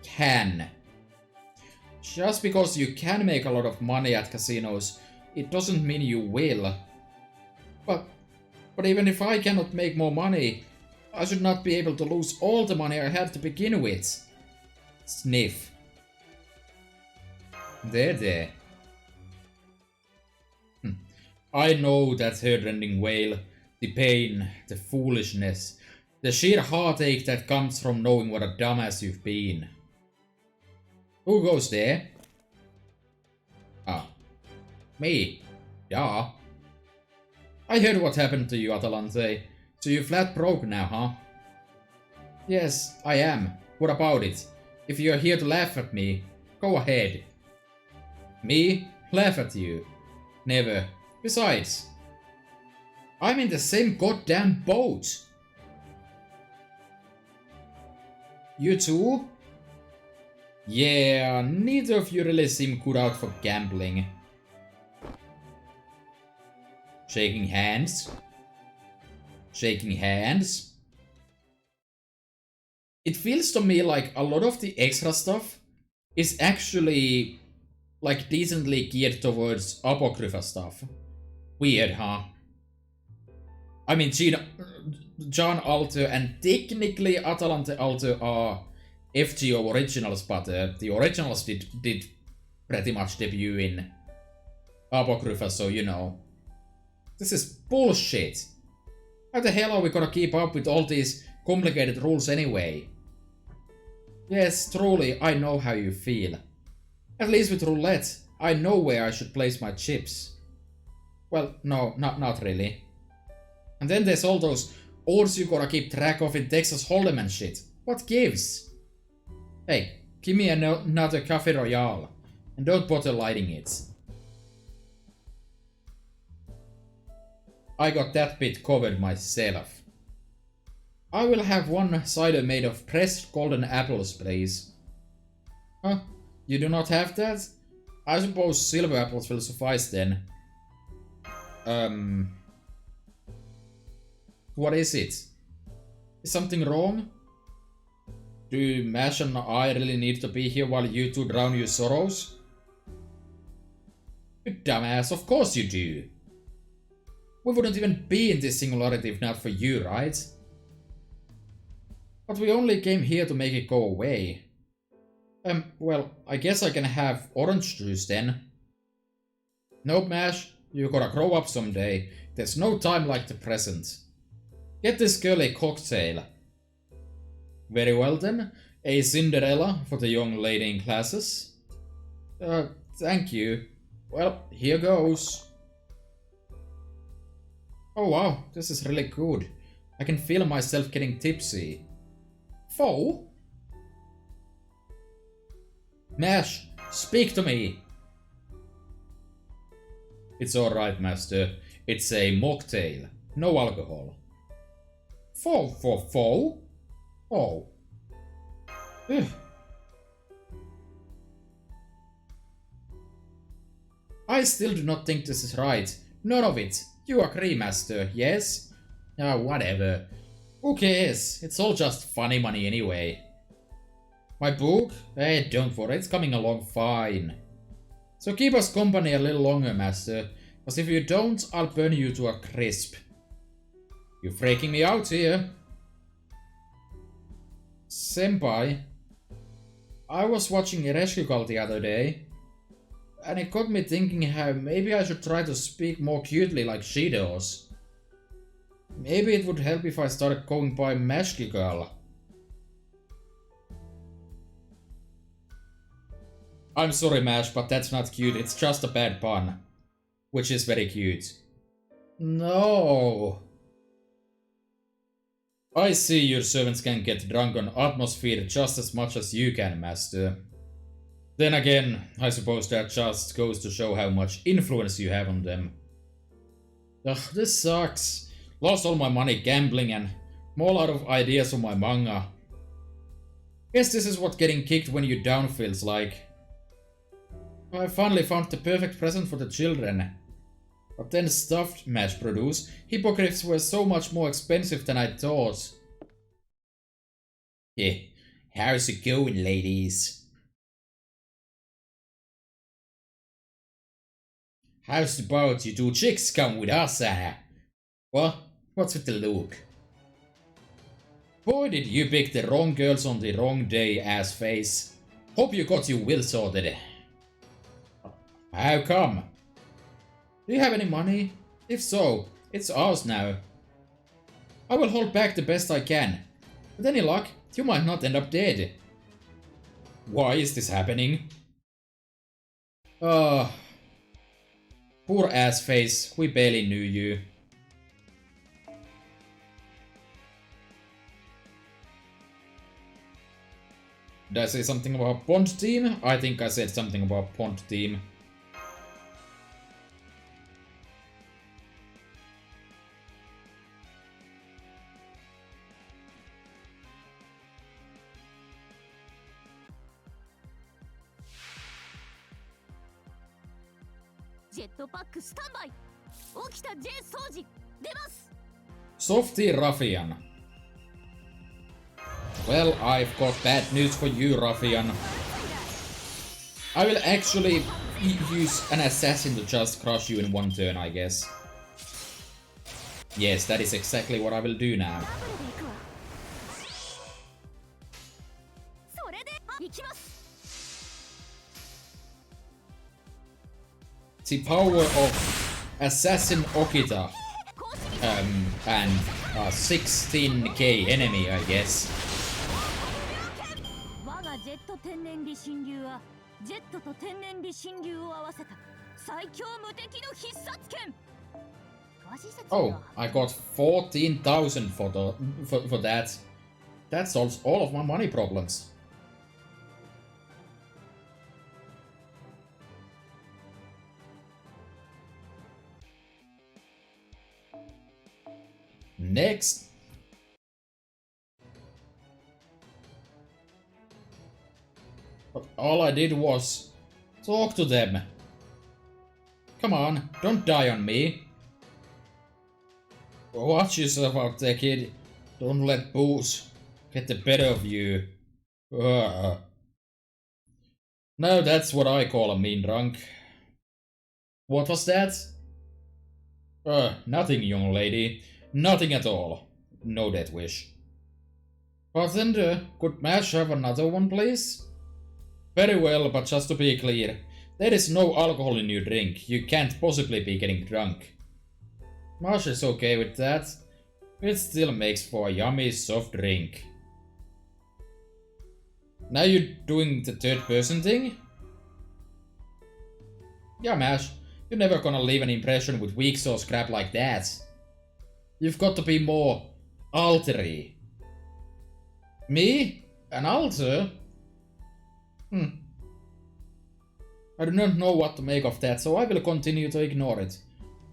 can. Just because you can make a lot of money at casinos, it doesn't mean you will. But even if I cannot make more money, I should not be able to lose all the money I had to begin with. Sniff. There. I know that heart-rending wail, the pain, the foolishness, the sheer heartache that comes from knowing what a dumbass you've been. Who goes there? Ah. Me. Yeah. I heard what happened to you, Atalante. So you're flat broke now, huh? Yes, I am. What about it? If you're here to laugh at me, go ahead. Me? Laugh at you? Never. Besides, I'm in the same goddamn boat. You too? Yeah, neither of you really seem good out for gambling. Shaking hands. Shaking hands. It feels to me like a lot of the extra stuff is actually like decently geared towards Apocrypha stuff. Weird, huh? I mean, John Alter and technically Atalante Alter are FGO originals, but the originals did pretty much debut in Apocrypha, so you know. This is bullshit. How the hell are we gonna keep up with all these complicated rules anyway? Yes, truly, I know how you feel. At least with roulette, I know where I should place my chips. Well, no, not really. And then there's all those odds you gotta keep track of in Texas Hold'em and shit. What gives? Hey, give me another Cafe Royale. And don't bother lighting it. I got that bit covered myself. I will have one cider made of pressed golden apples, please. Huh? You do not have that? I suppose silver apples will suffice then. What is it? Is something wrong? Do Mash and I really need to be here while you two drown your sorrows? You dumbass, of course you do. We wouldn't even be in this singularity if not for you, right? But we only came here to make it go away. Well, I guess I can have orange juice then. Nope, Mash, you gotta grow up someday. There's no time like the present. Get this girl a cocktail. Very well then, a Cinderella for the young lady in classes. Thank you. Well, here goes. Oh wow, this is really good. I can feel myself getting tipsy. Foe? Mash, speak to me! It's alright, master. It's a mocktail. No alcohol. Foe? Oh. Ugh. I still do not think this is right. None of it. You agree, master, yes? Whatever. Who cares? It's all just funny money anyway. My book? Don't worry, it's coming along fine. So keep us company a little longer, master. Because if you don't, I'll burn you to a crisp. You're freaking me out here. Senpai, I was watching Rescue the other day. And it got me thinking how maybe I should try to speak more cutely like she does. Maybe it would help if I started going by Mashkigal. I'm sorry, Mash, but that's not cute. It's just a bad pun. Which is very cute. No. I see your servants can get drunk on atmosphere just as much as you can, master. Then again, I suppose that just goes to show how much influence you have on them. Ugh, this sucks. Lost all my money gambling and I'm all out of ideas for my manga. Guess this is what getting kicked when you're down feels like. I finally found the perfect present for the children. But then stuffed mass produce, hippogriffs were so much more expensive than I thought. Yeah, how's it going, ladies? How's about you two chicks come with us, What? What's with the look? Boy, did you pick the wrong girls on the wrong day, ass face. Hope you got your will sorted. How come? Do you have any money? If so, it's ours now. I will hold back the best I can. With any luck, you might not end up dead. Why is this happening? Poor ass face, we barely knew you. Did I say something about Pond Team? I think I said something about Pond Team. Softy Ruffian. Well, I've got bad news for you, Ruffian. I will actually use an assassin to just crush you in one turn, I guess. Yes, that is exactly what I will do now. The power of Assassin Okita and a 16k enemy, I guess. Oh, I got 14,000 for that. That solves all of my money problems. Next. But all I did was talk to them. Come on, don't die on me. Watch yourself out there, kid. Don't let booze get the better of you. Ugh. Now that's what I call a mean drunk. What was that? Nothing, young lady. Nothing at all. No death wish. Bartender, could Mash have another one, please? Very well, but just to be clear, there is no alcohol in your drink. You can't possibly be getting drunk. Mash is okay with that. It still makes for a yummy soft drink. Now you're doing the third person thing? Yeah, Mash. You're never gonna leave an impression with weak sauce crap like that. You've got to be more altery. Me? An alter? I do not know what to make of that, so I will continue to ignore it.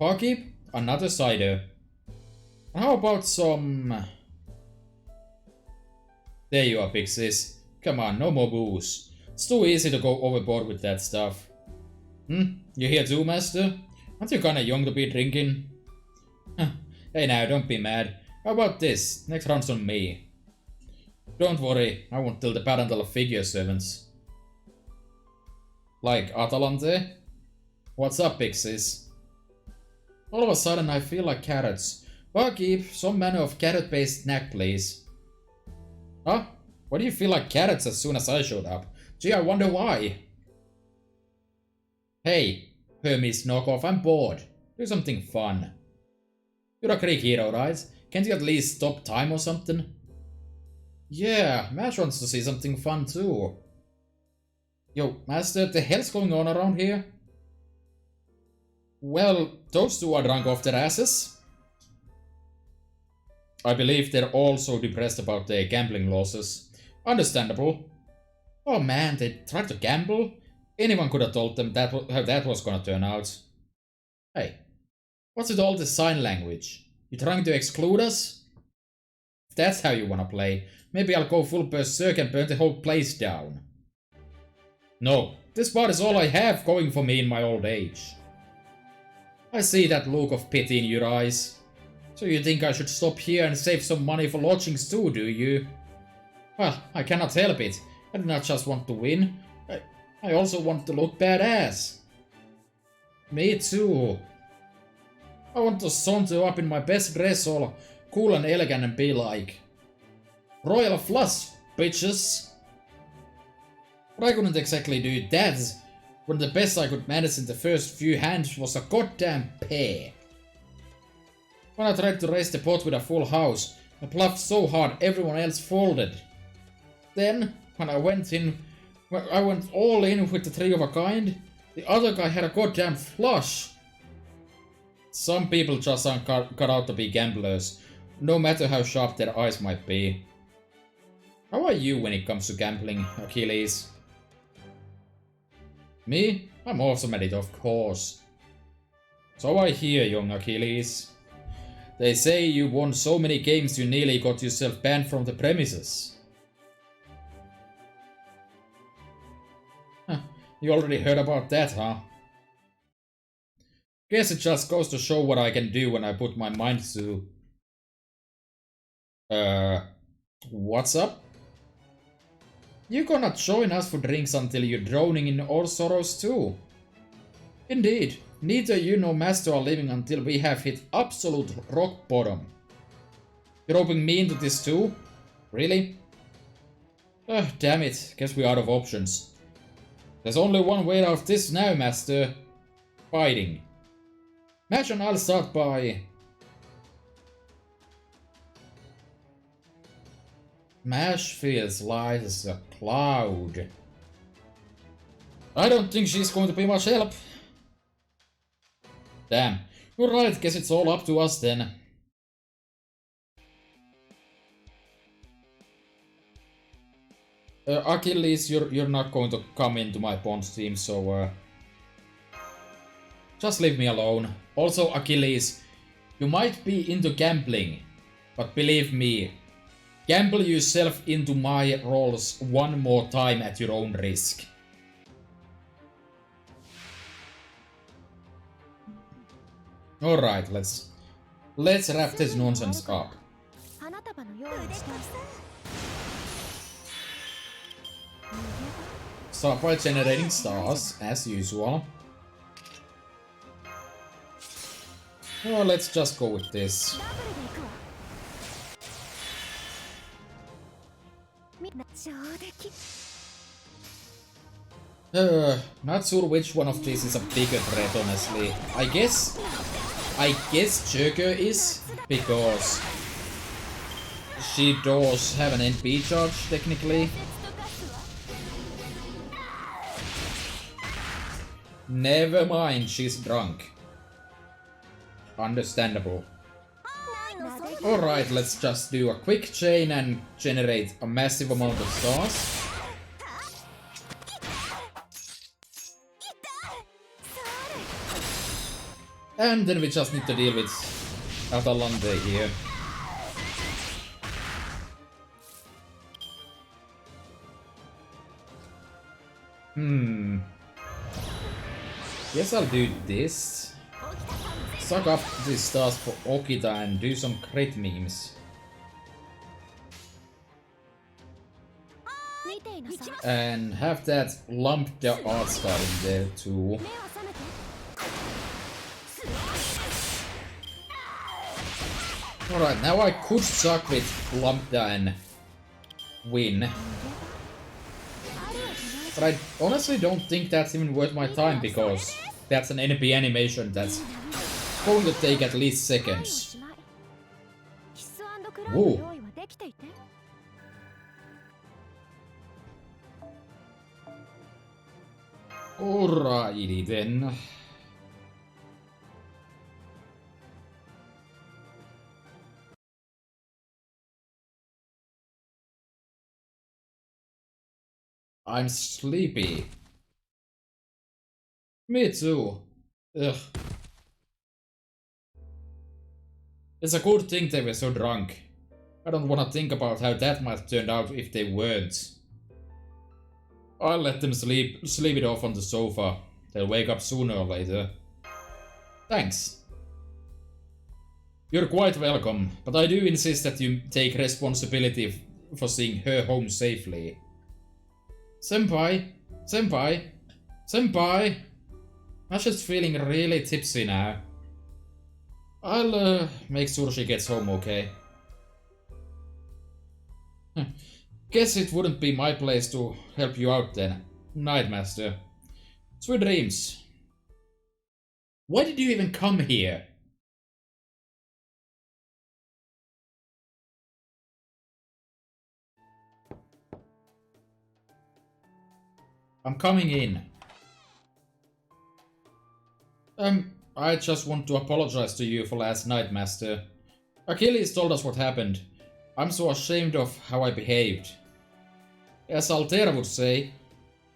Barkeep, another cider. How about some... There you are, Pixies. Come on, no more booze. It's too easy to go overboard with that stuff. You here too, Master? Aren't you kinda young to be drinking? Hey now, don't be mad. How about this? Next round's on me. Don't worry, I won't tell the parental figure servants. Like Atalante? What's up, Pixies? All of a sudden I feel like carrots. Barkeep, some manner of carrot-based snack, please. Huh? Why do you feel like carrots as soon as I showed up? Gee, I wonder why. Hey, Hermes knockoff, I'm bored. Do something fun. You're a Greek hero, right? Can't you at least stop time or something? Yeah, Mash wants to see something fun too. Yo, Master, the hell's going on around here? Well, those two are drunk off their asses. I believe they're also depressed about their gambling losses. Understandable. Oh man, they tried to gamble? Anyone could have told them that how that was gonna turn out. Hey, what's with all this sign language? You trying to exclude us? If that's how you wanna play, maybe I'll go full berserk and burn the whole place down. No, this bar is all I have going for me in my old age. I see that look of pity in your eyes. So you think I should stop here and save some money for lodgings too, do you? Well, I cannot help it. I do not just want to win. I also want to look badass. Me too. I want to saunter up in my best dress all cool and elegant and be like... Royal flush, bitches! But I couldn't exactly do that when the best I could manage in the first few hands was a goddamn pair. When I tried to raise the pot with a full house, I bluffed so hard everyone else folded. Then, when I went all in with the three of a kind, the other guy had a goddamn flush. Some people just aren't cut out to be gamblers, no matter how sharp their eyes might be. How are you when it comes to gambling, Achilles? Me? I'm awesome at it, of course. So I hear, young Achilles. They say you won so many games you nearly got yourself banned from the premises. Huh, you already heard about that, huh? Guess it just goes to show what I can do when I put my mind to... What's up? You cannot join us for drinks until you're drowning in all sorrows too. Indeed, neither you nor Master are leaving until we have hit absolute rock bottom. You're roping me into this too? Really? Damn it, guess we're out of options. There's only one way out of this now, Master. Fighting. Imagine I'll start by... Mash feels light as a cloud. I don't think she's going to be much help. Damn. You're right, guess it's all up to us then. Achilles, you're not going to come into my Bonds team, so just leave me alone. Also, Achilles, you might be into gambling, But believe me, gamble yourself into my roles one more time at your own risk. Alright, let's wrap this nonsense up. 花束の用意して。 Start by generating stars, as usual. Oh, let's just go with this. ダブルで行くわ。みんな上出来。 Not sure which one of these is a bigger threat, honestly. I guess Joker is, because she does have an NP charge, technically. Never mind, she's drunk. Understandable. Alright, let's just do a quick chain and generate a massive amount of stars. And then we just need to deal with Atalante here. Guess I'll do this. Suck up these stars for Okita and do some crit memes. And have that lump the art star in there too. Alright, now I could suck with Lambda and win. But I honestly don't think that's even worth my time, because that's an NP animation that's going to take at least seconds. Whoa. Alrighty then. I'm sleepy. Me too. Ugh. It's a good thing they were so drunk. I don't want to think about how that might have turned out if they weren't. I'll let them sleep it off on the sofa. They'll wake up sooner or later. Thanks. You're quite welcome, but I do insist that you take responsibility for seeing her home safely. Senpai! Senpai! Senpai! I'm just feeling really tipsy now. I'll make sure she gets home okay. Guess it wouldn't be my place to help you out then, Nightmaster. Sweet dreams. Why did you even come here? I'm coming in. I just want to apologize to you for last night, Master. Achilles told us what happened. I'm so ashamed of how I behaved. As Altera would say,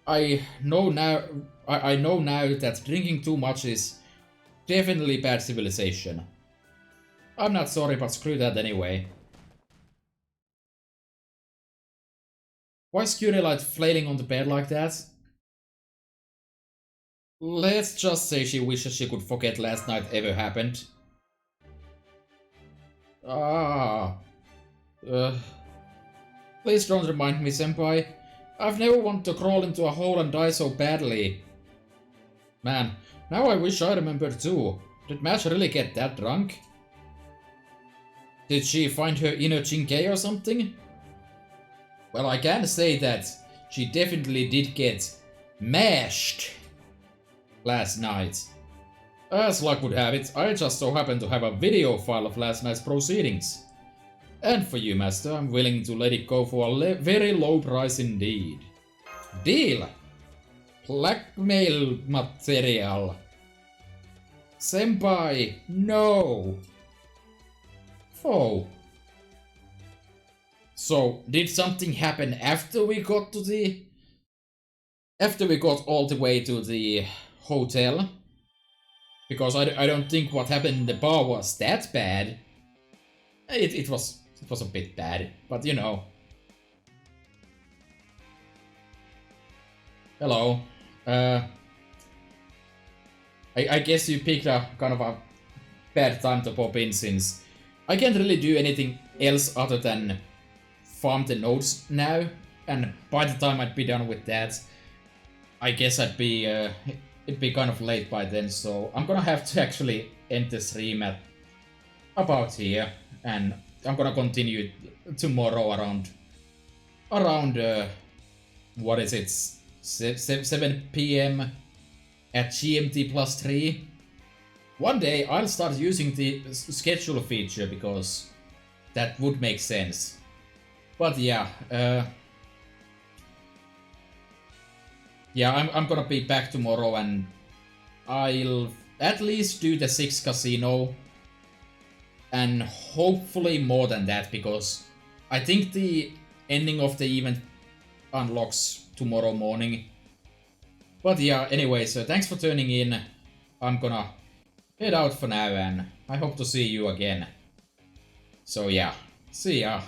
I know now that drinking too much is definitely bad civilization. I'm not sorry, but screw that anyway. Why is Curielite flailing on the bed like that? Let's just say she wishes she could forget last night ever happened. Please don't remind me, Senpai. I've never wanted to crawl into a hole and die so badly. Man, now I wish I remembered too. Did Mash really get that drunk? Did she find her inner Jinkei or something? Well, I can say that she definitely did get mashed last night. As luck would have it, I just so happen to have a video file of last night's proceedings. And for you, Master, I'm willing to let it go for a very low price indeed. Deal! Blackmail material. Senpai, no! Oh. So, did something happen after we got to the... After we got all the way to the hotel? Because I don't think what happened in the bar was that bad. It was a bit bad, but you know. Hello. I guess you picked a kind of a bad time to pop in, since I can't really do anything else other than farm the nodes now, and by the time I'd be done with that, I guess it'd be kind of late by then, so I'm gonna have to actually end the stream at about here, and I'm gonna continue tomorrow around what is it, 7 p.m. at GMT plus 3. One day I'll start using the schedule feature, because that would make sense. But yeah, I'm gonna be back tomorrow, and I'll at least do the 6 casino, and hopefully more than that, because I think the ending of the event unlocks tomorrow morning. But yeah, anyway, so thanks for tuning in. I'm gonna head out for now, and I hope to see you again. So yeah, see ya.